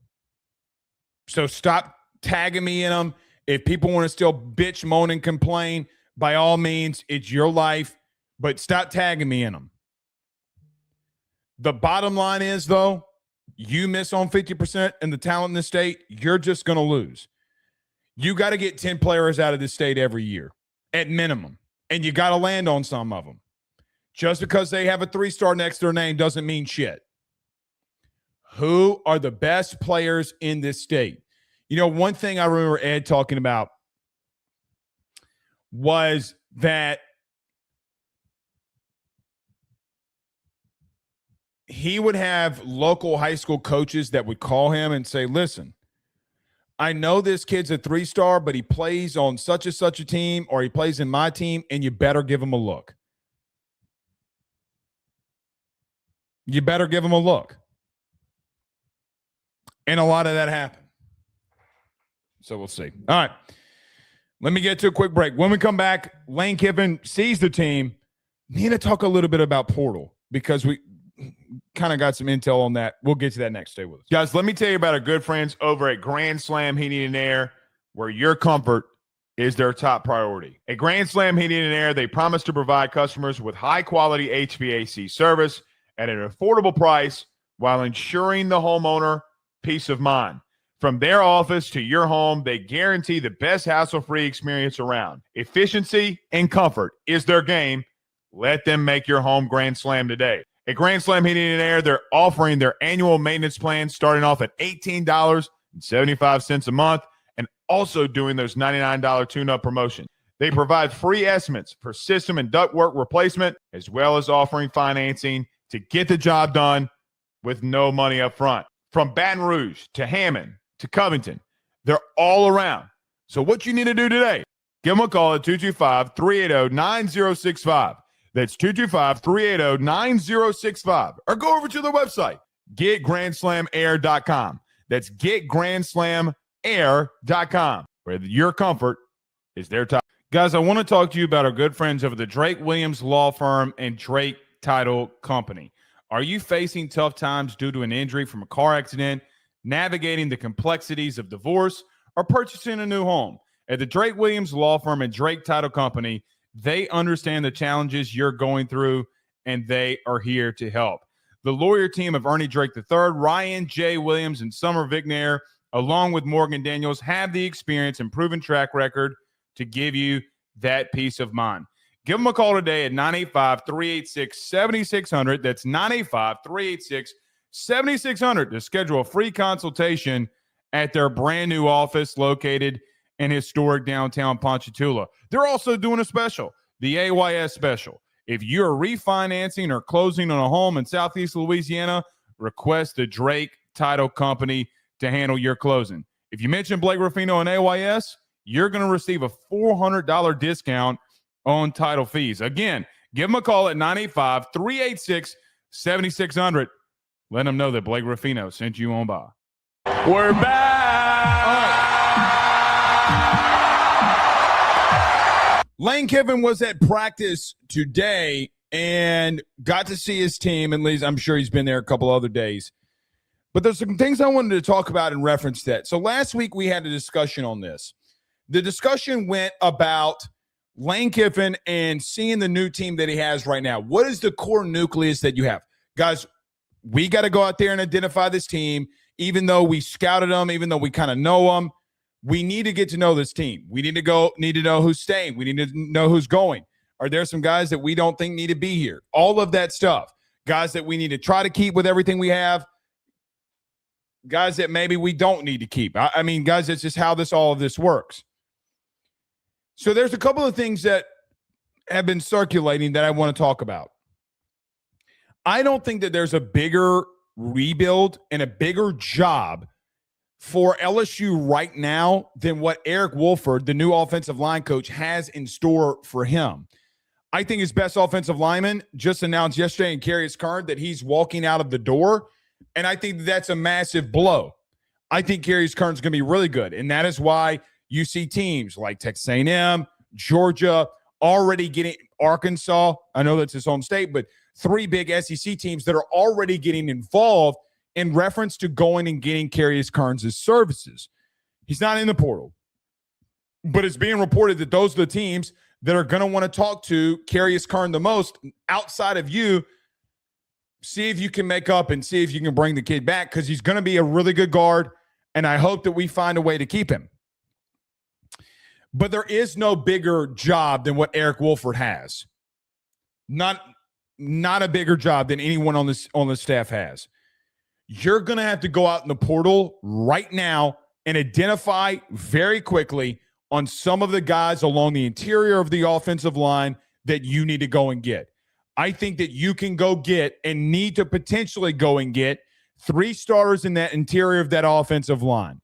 So stop tagging me in them. If people want to still bitch, moan, and complain, by all means, it's your life. But stop tagging me in them. The bottom line is, though, you miss on 50% in the talent in the state, you're just going to lose. You got to get 10 players out of the state every year at minimum. And you got to land on some of them. Just because they have a 3-star next to their name doesn't mean shit. Who are the best players in this state? You know, one thing I remember Ed talking about was that he would have local high school coaches that would call him and say, listen, I know this kid's a 3-star, but he plays on such and such a team, or he plays in my team, and you better give him a look. You better give him a look. And a lot of that happened. So we'll see. All right. Let me get to a quick break. When we come back, Lane Kiffin sees the team. Need to talk a little bit about portal because we kind of got some intel on that. We'll get to that next. Stay with us. Guys, let me tell you about our good friends over at Grand Slam Heating and Air, where your comfort is their top priority. At Grand Slam Heating and Air, they promise to provide customers with high-quality HVAC service at an affordable price while ensuring the homeowner peace of mind. From their office to your home, they guarantee the best hassle-free experience around. Efficiency and comfort is their game. Let them make your home Grand Slam today. At Grand Slam Heating and Air, they're offering their annual maintenance plan starting off at $18.75 a month and also doing those $99 tune-up promotion. They provide free estimates for system and ductwork replacement, as well as offering financing to get the job done with no money up front. From Baton Rouge to Hammond to Covington, they're all around. So what you need to do today, give them a call at 225-380-9065. That's 225-380-9065. Or go over to the website, getgrandslamair.com. That's getgrandslamair.com, where your comfort is their time. Guys, I want to talk to you about our good friends over the Drake Williams Law Firm and Drake Title Company. Are you facing tough times due to an injury from a car accident, navigating the complexities of divorce, or purchasing a new home? At the Drake Williams Law Firm and Drake Title Company, they understand the challenges you're going through, and they are here to help. The lawyer team of Ernie Drake III, Ryan J. Williams, and Summer Vignair, along with Morgan Daniels, have the experience and proven track record to give you that peace of mind. Give them a call today at 985-386-7600. That's 985-386-7600 to schedule a free consultation at their brand new office located in historic downtown Ponchatoula. They're also doing a special, the AYS special. If you're refinancing or closing on a home in Southeast Louisiana, request the Drake Title Company to handle your closing. If you mention Blake Ruffino and AYS, you're going to receive a $400 discount on title fees. Again, give them a call at 985-386-7600. Let them know that Blake Ruffino sent you on by. We're back. Lane Kiffin was at practice today and got to see his team. At least I'm sure he's been there a couple other days. But there's some things I wanted to talk about in reference to that. So last week we had a discussion on this. The discussion went about Lane Kiffin and seeing the new team that he has right now. What is the core nucleus that you have? Guys, we got to go out there and identify this team. Even though we scouted them, even though we kind of know them, we need to get to know this team. We need to know who's staying. We need to know who's going. Are there some guys that we don't think need to be here? All of that stuff. Guys that we need to try to keep with everything we have. Guys that maybe we don't need to keep. I mean, guys, that's just how all of this works. So there's a couple of things that have been circulating that I want to talk about. I don't think that there's a bigger rebuild and a bigger job for LSU right now than what Eric Wolford, the new offensive line coach, has in store for him. I think his best offensive lineman just announced yesterday in Carius Kern that he's walking out of the door, and I think that's a massive blow. I think Carius Kern's going to be really good, and that is why you see teams like Texas A&M, Georgia, already getting Arkansas. I know that's his home state, but 3 big SEC teams that are already getting involved in reference to going and getting Carius Kern's services. He's not in the portal, but it's being reported that those are the teams that are going to want to talk to Carius Kern the most outside of you. See if you can make up and see if you can bring the kid back, because he's going to be a really good guard, and I hope that we find a way to keep him. But there is no bigger job than what Eric Wolford has. Not a bigger job than anyone on the staff has. You're going to have to go out in the portal right now and identify very quickly on some of the guys along the interior of the offensive line that you need to go and get. I think that you can go get and need to potentially go and get 3 starters in that interior of that offensive line.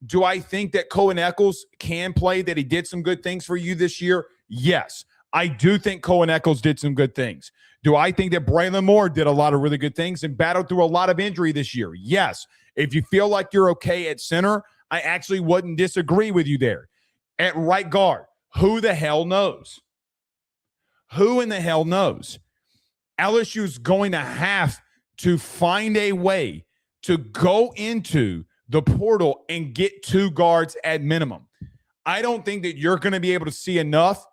Do I think that Cohen Eccles can play, that he did some good things for you this year? Yes. I do think Cohen Eccles did some good things. Do I think that Braylon Moore did a lot of really good things and battled through a lot of injury this year? Yes. If you feel like you're okay at center, I actually wouldn't disagree with you there. At right guard, who the hell knows? Who in the hell knows? LSU's going to have to find a way to go into the portal and get 2 guards at minimum. I don't think that you're going to be able to see enough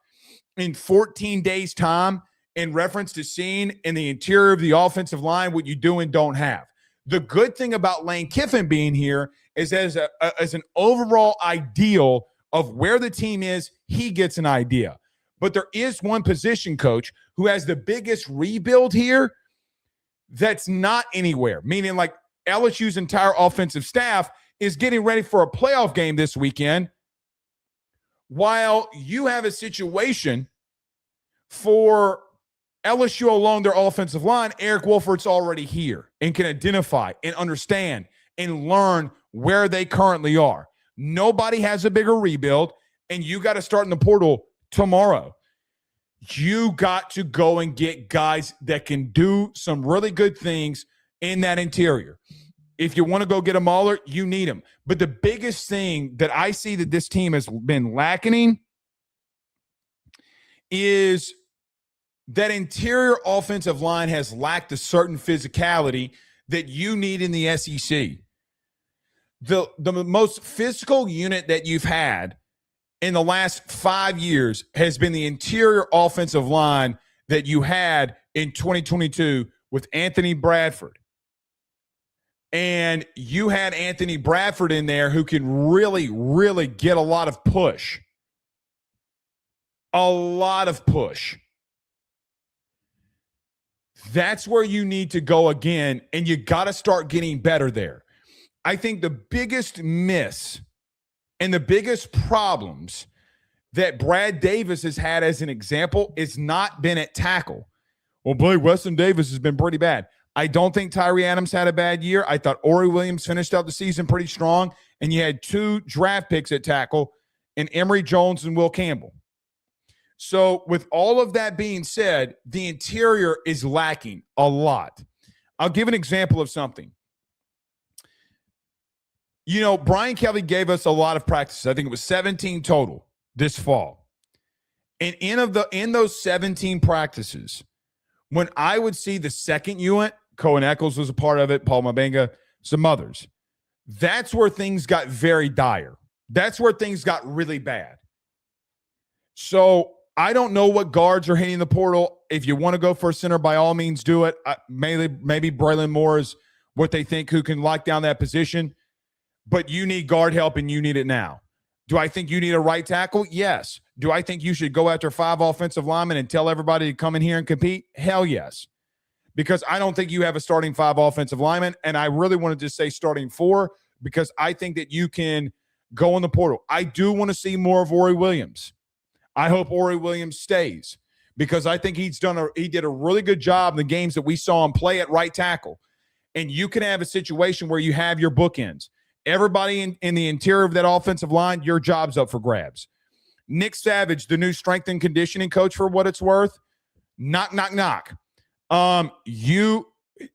in 14 days' time in reference to seeing in the interior of the offensive line what you do and don't have. The good thing about Lane Kiffin being here is as an overall ideal of where the team is, he gets an idea. But there is one position coach who has the biggest rebuild here that's not anywhere, meaning like LSU's entire offensive staff is getting ready for a playoff game this weekend, while you have a situation for LSU along their offensive line. Eric Wolford's already here and can identify and understand and learn where they currently are. Nobody has a bigger rebuild, and you got to start in the portal tomorrow. You got to go and get guys that can do some really good things in that interior. If you want to go get a Mauler, you need him. But the biggest thing that I see that this team has been lacking is that interior offensive line has lacked a certain physicality that you need in the SEC. The most physical unit that you've had in the last 5 years has been the interior offensive line that you had in 2022 with Anthony Bradford. And you had Anthony Bradford in there who can really, really get a lot of push. A lot of push. That's where you need to go again, and you got to start getting better there. I think the biggest miss and the biggest problems that Brad Davis has had as an example is not been at tackle. Well, Blake, Weston Davis has been pretty bad. I don't think Tyree Adams had a bad year. I thought Ori Williams finished out the season pretty strong, and you had 2 draft picks at tackle in Emory Jones and Will Campbell. So with all of that being said, the interior is lacking a lot. I'll give an example of something. You know, Brian Kelly gave us a lot of practices. I think it was 17 total this fall. And in those 17 practices, when I would see the second unit, Cohen Eccles was a part of it, Paul Mabenga, some others, that's where things got very dire. That's where things got really bad. So I don't know what guards are hitting the portal. If you want to go for a center, by all means do it. Maybe Braylon Moore is what they think who can lock down that position. But you need guard help, and you need it now. Do I think you need a right tackle? Yes. Do I think you should go after 5 offensive linemen and tell everybody to come in here and compete? Hell yes. Because I don't think you have a starting 5 offensive linemen, and I really want to just say starting 4 because I think that you can go in the portal. I do want to see more of Ori Williams. I hope Ori Williams stays because I think he did a really good job in the games that we saw him play at right tackle. And you can have a situation where you have your bookends. Everybody in the interior of that offensive line, your job's up for grabs. Nick Savage, the new strength and conditioning coach, for what it's worth, knock, knock, knock.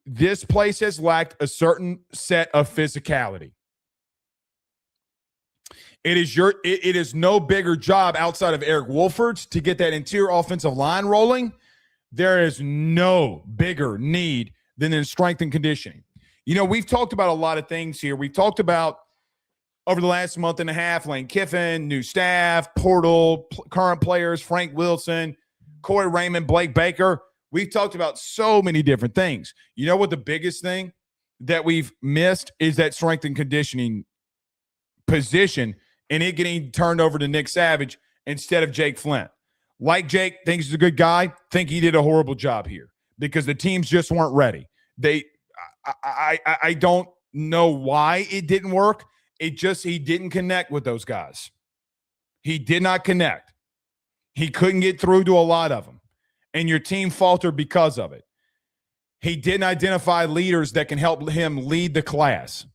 This place has lacked a certain set of physicality. It is no bigger job outside of Eric Wolford's to get that interior offensive line rolling. There is no bigger need than in strength and conditioning. You know, we've talked about a lot of things here. We've talked about over the last month and a half, Lane Kiffin, new staff, portal, current players, Frank Wilson, Corey Raymond, Blake Baker. We've talked about so many different things. You know what the biggest thing that we've missed is that strength and conditioning position and it getting turned over to Nick Savage instead of Jake Flint. Like Jake, thinks he's a good guy, think he did a horrible job here because the teams just weren't ready. I don't know why it didn't work. He didn't connect with those guys. He did not connect. He couldn't get through to a lot of them. And your team faltered because of it. He didn't identify leaders that can help him lead the class.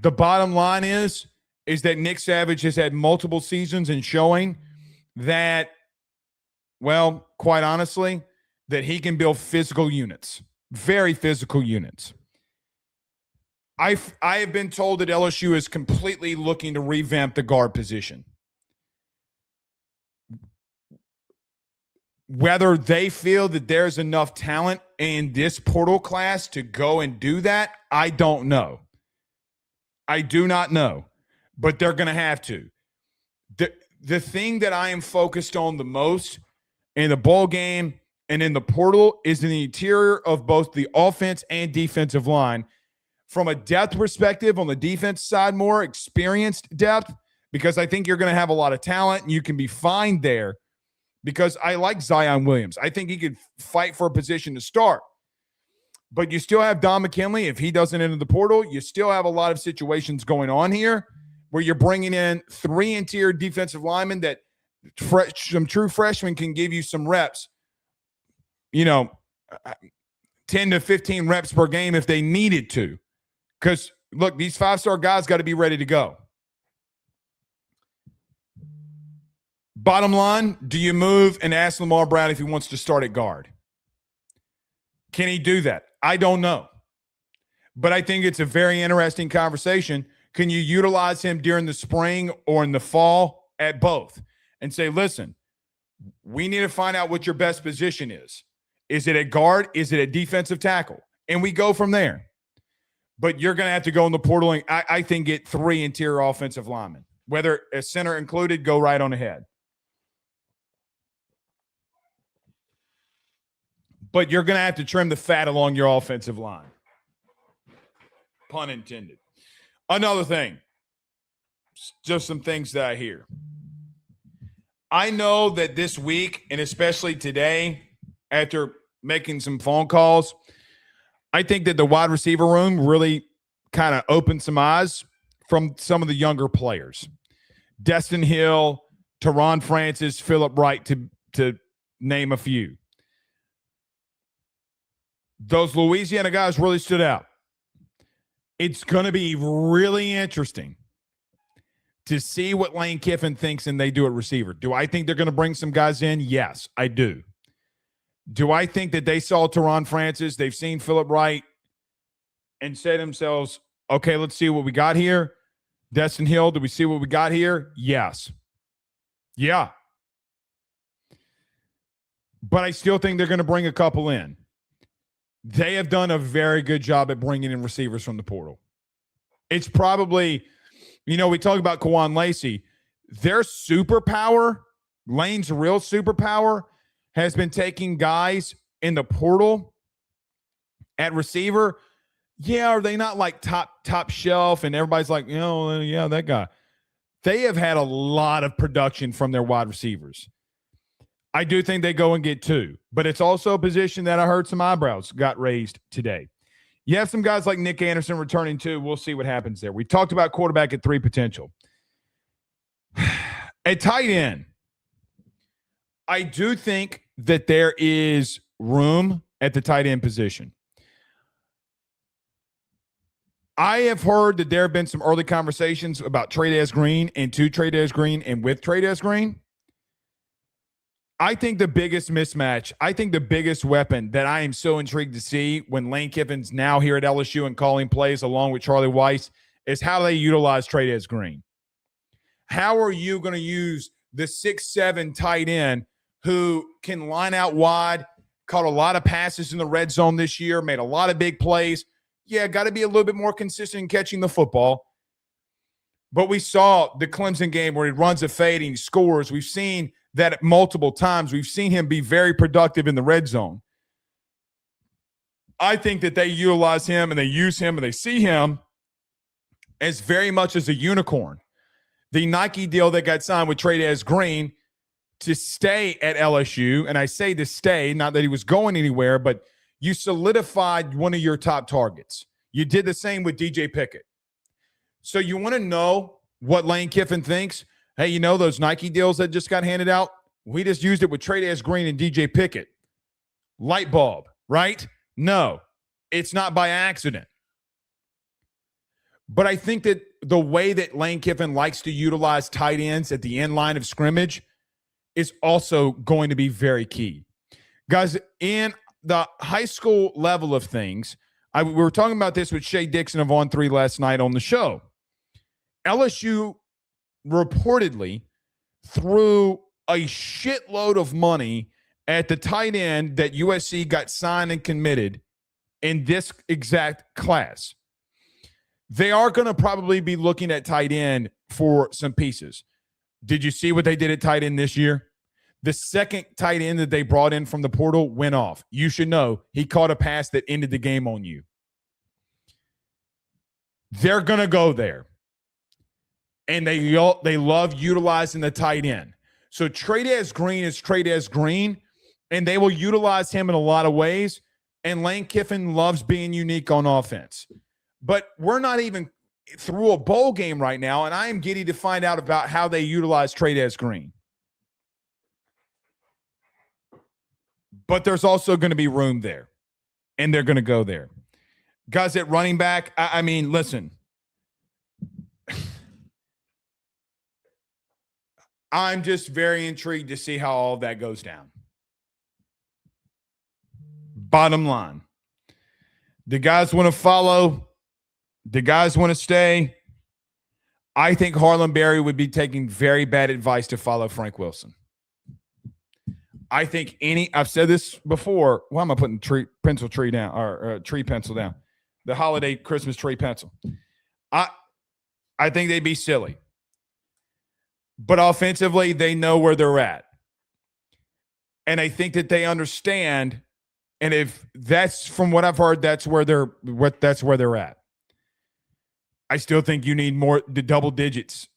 The bottom line is that Nick Savage has had multiple seasons in showing that, well, quite honestly, that he can build physical units, very physical units. I have been told that LSU is completely looking to revamp the guard position. Whether they feel that there's enough talent in this portal class to go and do that, I don't know. I do not know, but they're going to have to. The thing that I am focused on the most in the bowl game and in the portal is in the interior of both the offense and defensive line. From a depth perspective, on the defense side, more experienced depth, because I think you're going to have a lot of talent and you can be fine there because I like Zion Williams. I think he could fight for a position to start. But you still have Don McKinley. If he doesn't enter the portal, you still have a lot of situations going on here where you're bringing in 3 interior defensive linemen that some true freshmen can give you some reps, 10 to 15 reps per game if they needed to. Because, look, these 5-star guys got to be ready to go. Bottom line, do you move and ask Lamar Brown if he wants to start at guard? Can he do that? I don't know. But I think it's a very interesting conversation. Can you utilize him during the spring or in the fall at both? and say, listen, we need to find out what your best position is. Is it a guard? Is it a defensive tackle? And we go from there. But you're going to have to go in the portal and I think get 3 interior offensive linemen, whether a center included, go right on ahead. But you're going to have to trim the fat along your offensive line. Pun intended. Another thing, just some things that I hear. I know that this week, and especially today, after making some phone calls, I think that the wide receiver room really kind of opened some eyes from some of the younger players. Destin Hill, Teron Francis, Phillip Wright, to name a few. Those Louisiana guys really stood out. It's going to be really interesting to see what Lane Kiffin thinks and they do at receiver. Do I think they're going to bring some guys in? Yes, I do. Do I think that they saw Teron Francis, they've seen Phillip Wright, and said to themselves, okay, let's see what we got here? Destin Hill, do we see what we got here? Yes. Yeah. But I still think they're going to bring a couple in. They have done a very good job at bringing in receivers from the portal. It's probably, we talk about Kawan Lacey. Their superpower, Lane's real superpower, has been taking guys in the portal at receiver. Yeah, are they not like top shelf and everybody's like, yeah, that guy. They have had a lot of production from their wide receivers. I do think they go and get 2, but it's also a position that I heard some eyebrows got raised today. You have some guys like Nick Anderson returning too. We'll see what happens there. We talked about quarterback at 3 potential. At tight end, I do think that there is room at the tight end position. I have heard that there have been some early conversations about Trey Green and to Trey Green and with Trey Green. I think the biggest mismatch, I think the biggest weapon that I am so intrigued to see when Lane Kiffin's now here at LSU and calling plays along with Charlie Weiss is how they utilize Trey Green. How are you going to use the 6'7" tight end who can line out wide, caught a lot of passes in the red zone this year, made a lot of big plays? Yeah, got to be a little bit more consistent in catching the football. But we saw the Clemson game where he runs a fade and he scores. We've seen that multiple times. We've seen him be very productive in the red zone. I think that they utilize him and they use him and they see him as very much as a unicorn. The Nike deal that got signed with Trey Green to stay at LSU, and I say to stay, not that he was going anywhere, but you solidified one of your top targets. You did the same with DJ Pickett. So you want to know what Lane Kiffin thinks? Hey, those Nike deals that just got handed out? We just used it with Trey Green and DJ Pickett. Light bulb, right? No, it's not by accident. But I think that the way that Lane Kiffin likes to utilize tight ends at the end line of scrimmage is also going to be very key. Guys, in the high school level of things, we were talking about this with Shay Dixon of On 3 last night on the show. LSU reportedly threw a shitload of money at the tight end that USC got signed and committed in this exact class. They are going to probably be looking at tight end for some pieces. Did you see what they did at tight end this year? The second tight end that they brought in from the portal went off. You should know he caught a pass that ended the game on you. They're going to go there. And they love utilizing the tight end. So Trey Green is Trey Green, and they will utilize him in a lot of ways. And Lane Kiffin loves being unique on offense. But we're not even through a bowl game right now, and I am giddy to find out about how they utilize Trey Green. But there's also going to be room there, and they're going to go there. Guys at running back, I mean, listen. I'm just very intrigued to see how all that goes down. Bottom line, the guys want to follow. The guys want to stay. I think Harlan Berry would be taking very bad advice to follow Frank Wilson. I think I've said this before. Why am I putting tree pencil down? The holiday Christmas tree pencil. I think they'd be silly. But offensively, they know where they're at. And I think that they understand. And if that's from what I've heard, that's where they're at. I still think you need the double digits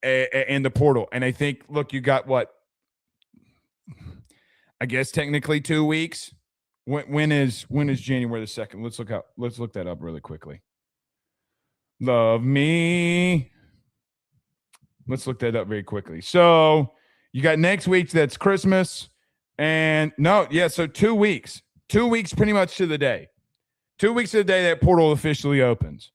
in the portal. And I think, look, you got what? I guess technically 2 weeks. When is January the 2nd? Let's look that up really quickly. Love me. Let's look that up very quickly. So you got next week, that's Christmas. And so 2 weeks. 2 weeks pretty much to the day. 2 weeks to the day that portal officially opens.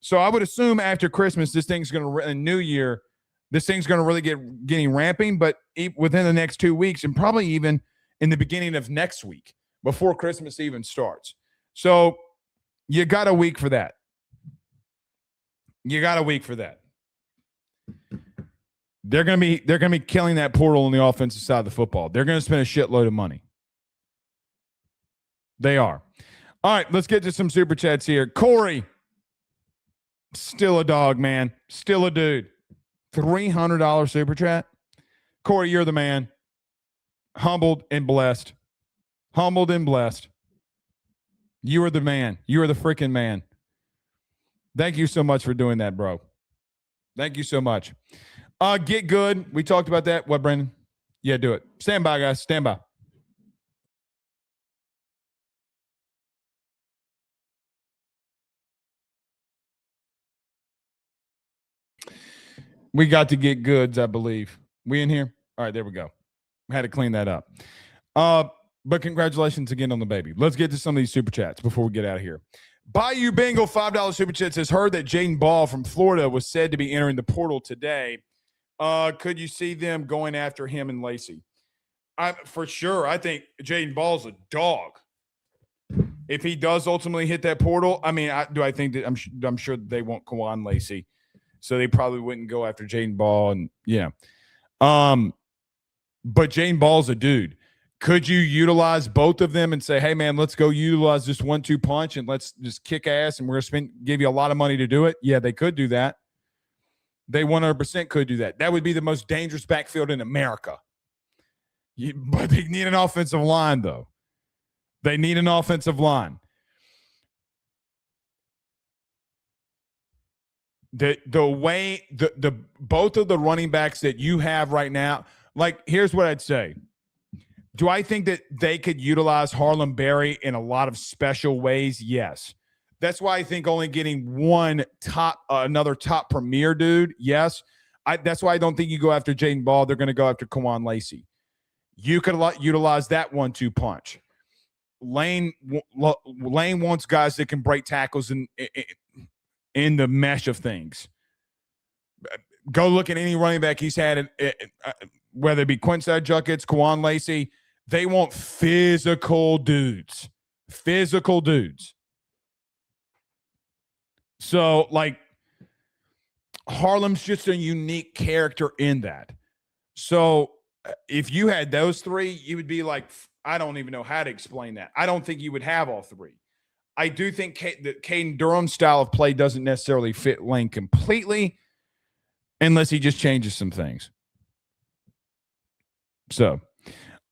So I would assume after Christmas, New Year, this thing's going to really getting ramping, but within the next 2 weeks and probably even in the beginning of next week before Christmas even starts. So you got a week for that. They're going to be killing that portal on the offensive side of the football. They're going to spend a shitload of money. They are. All right, let's get to some super chats here. Corey, still a dog, man. Still a dude. $300 super chat. Corey, you're the man. Humbled and blessed. You are the man. You are the freaking man. Thank you so much for doing that, bro. Thank you so much. Get good. We talked about that. What, Brandon? Yeah, do it. Stand by, guys. Stand by. We got to get goods, I believe. We in here? All right, there we go. Had to clean that up. But congratulations again on the baby. Let's get to some of these super chats before we get out of here. Bayou Bengal $5 super chat says, heard that Jaden Ball from Florida was said to be entering the portal today. Could you see them going after him and Lacey? For sure. I think Jaden Ball's a dog. If he does ultimately hit that portal, I mean, I think that I'm sure they won't Kawan Lacey, so they probably wouldn't go after Jaden Ball. And yeah, but Jaden Ball's a dude. Could you utilize both of them and say, hey man, let's go utilize this 1-2 punch and let's just kick ass and we're gonna give you a lot of money to do it? Yeah, they could do that. They 100% could do that. That would be the most dangerous backfield in America. But they need an offensive line, though. They need an offensive line. The way the both of the running backs that you have right now, like, here's what I'd say. Do I think that they could utilize Harlan Berry in a lot of special ways? Yes. That's why I think only getting another top premier dude, yes. That's why I don't think you go after Jaden Ball. They're going to go after Kawan Lacey. You could utilize that 1-2 punch. Lane wants guys that can break tackles in the mesh of things. Go look at any running back he's had, whether it be Quincy Juckets, Kawan Lacey. They want physical dudes. So, like, Harlem's just a unique character in that. So, if you had those three, you would be like, I don't even know how to explain that. I don't think you would have all three. I do think that Caden Durham's style of play doesn't necessarily fit Lane completely unless he just changes some things. So,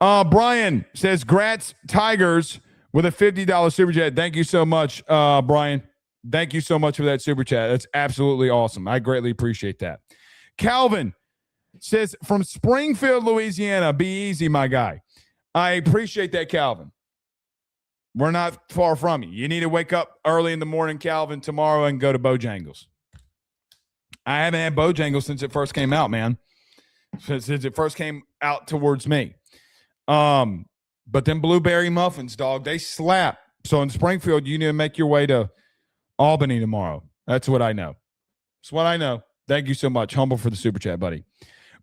Brian says, Grats Tigers with a $50 super chat. Thank you so much, Brian. Thank you so much for that super chat. That's absolutely awesome. I greatly appreciate that. Calvin says, from Springfield, Louisiana, be easy, my guy. I appreciate that, Calvin. We're not far from you. You need to wake up early in the morning, Calvin, tomorrow and go to Bojangles. I haven't had Bojangles since it first came out, man. Since it first came out towards me. But them blueberry muffins, dog, they slap. So in Springfield, you need to make your way to Albany tomorrow. That's what I know. That's what I know. Thank you so much. Humble for the super chat, buddy.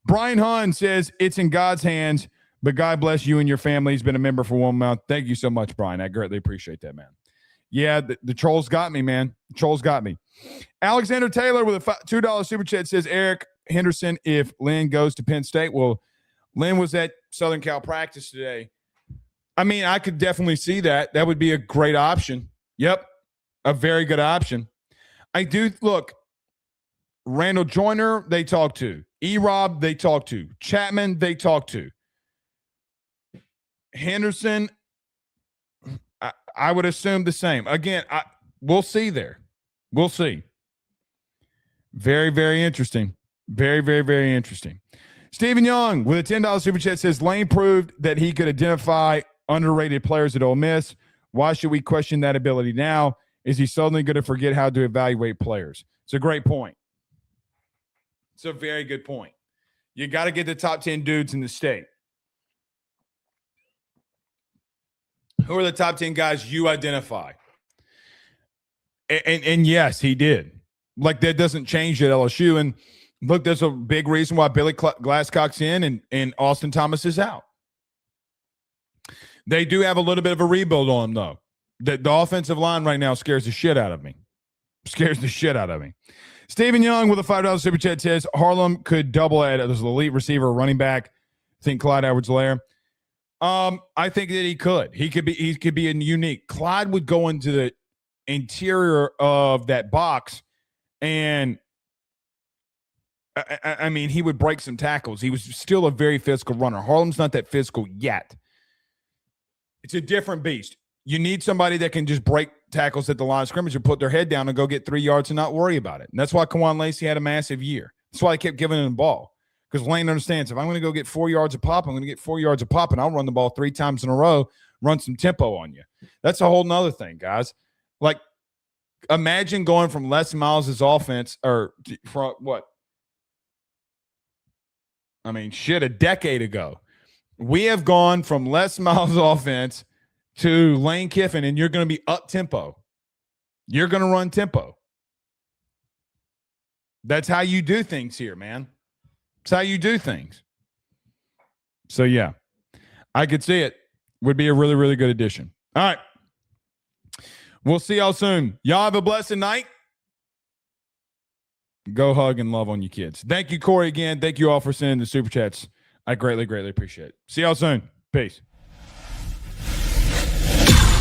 Brian Hahn says, it's in God's hands, but God bless you and your family. He's been a member for 1 month. Thank you so much, Brian. I greatly appreciate that, man. Yeah, the trolls got me, man. The trolls got me. Alexander Taylor with a $2 super chat says, Eric Henderson, if Lynn goes to Penn State. Well, Lynn was at Southern Cal practice today. I mean, I could definitely see that. That would be a great option. Yep, a very good option. I do, look, Randall Joyner, they talk to. E-Rob, they talk to. Chapman, they talk to. Henderson, I would assume the same. Again, we'll see there. We'll see. Very, very interesting. Very, very, very interesting. Stephen Young with a $10 super chat says, Lane proved that he could identify underrated players at Ole Miss. Why should we question that ability now? Is he suddenly going to forget how to evaluate players? It's a great point. It's a very good point. You got to get the top 10 dudes in the state. Who are the top 10 guys you identify? And yes, he did. Like, that doesn't change at LSU. And look, there's a big reason why Billy Glasscock's in and Austin Thomas is out. They do have a little bit of a rebuild on them, though. The offensive line right now scares the shit out of me. Scares the shit out of me. Stephen Young with a $5 super chat says, Harlem could double as an elite receiver, running back. Think Clyde Edwards-Helaire. I think that he could. He could be a unique. Clyde would go into the interior of that box, and I mean, he would break some tackles. He was still a very physical runner. Harlem's not that physical yet. It's a different beast. You need somebody that can just break tackles at the line of scrimmage and put their head down and go get 3 yards and not worry about it. And that's why Kawan Lacey had a massive year. That's why I kept giving him the ball. Because Lane understands, if I'm going to go get 4 yards a pop, I'm going to get 4 yards a pop, and I'll run the ball 3 times in a row, run some tempo on you. That's a whole nother thing, guys. Like, imagine going from Les Miles' offense, or from what? I mean, shit, a decade ago. We have gone from Les Miles' offense to Lane Kiffin, and you're going to be up tempo. You're going to run tempo. That's how you do things here, man. That's how you do things. So, yeah, I could see it. Would be a really, really good addition. All right. We'll see y'all soon. Y'all have a blessed night. Go hug and love on your kids. Thank you, Corey, again. Thank you all for sending the super chats. I greatly, greatly appreciate it. See y'all soon. Peace.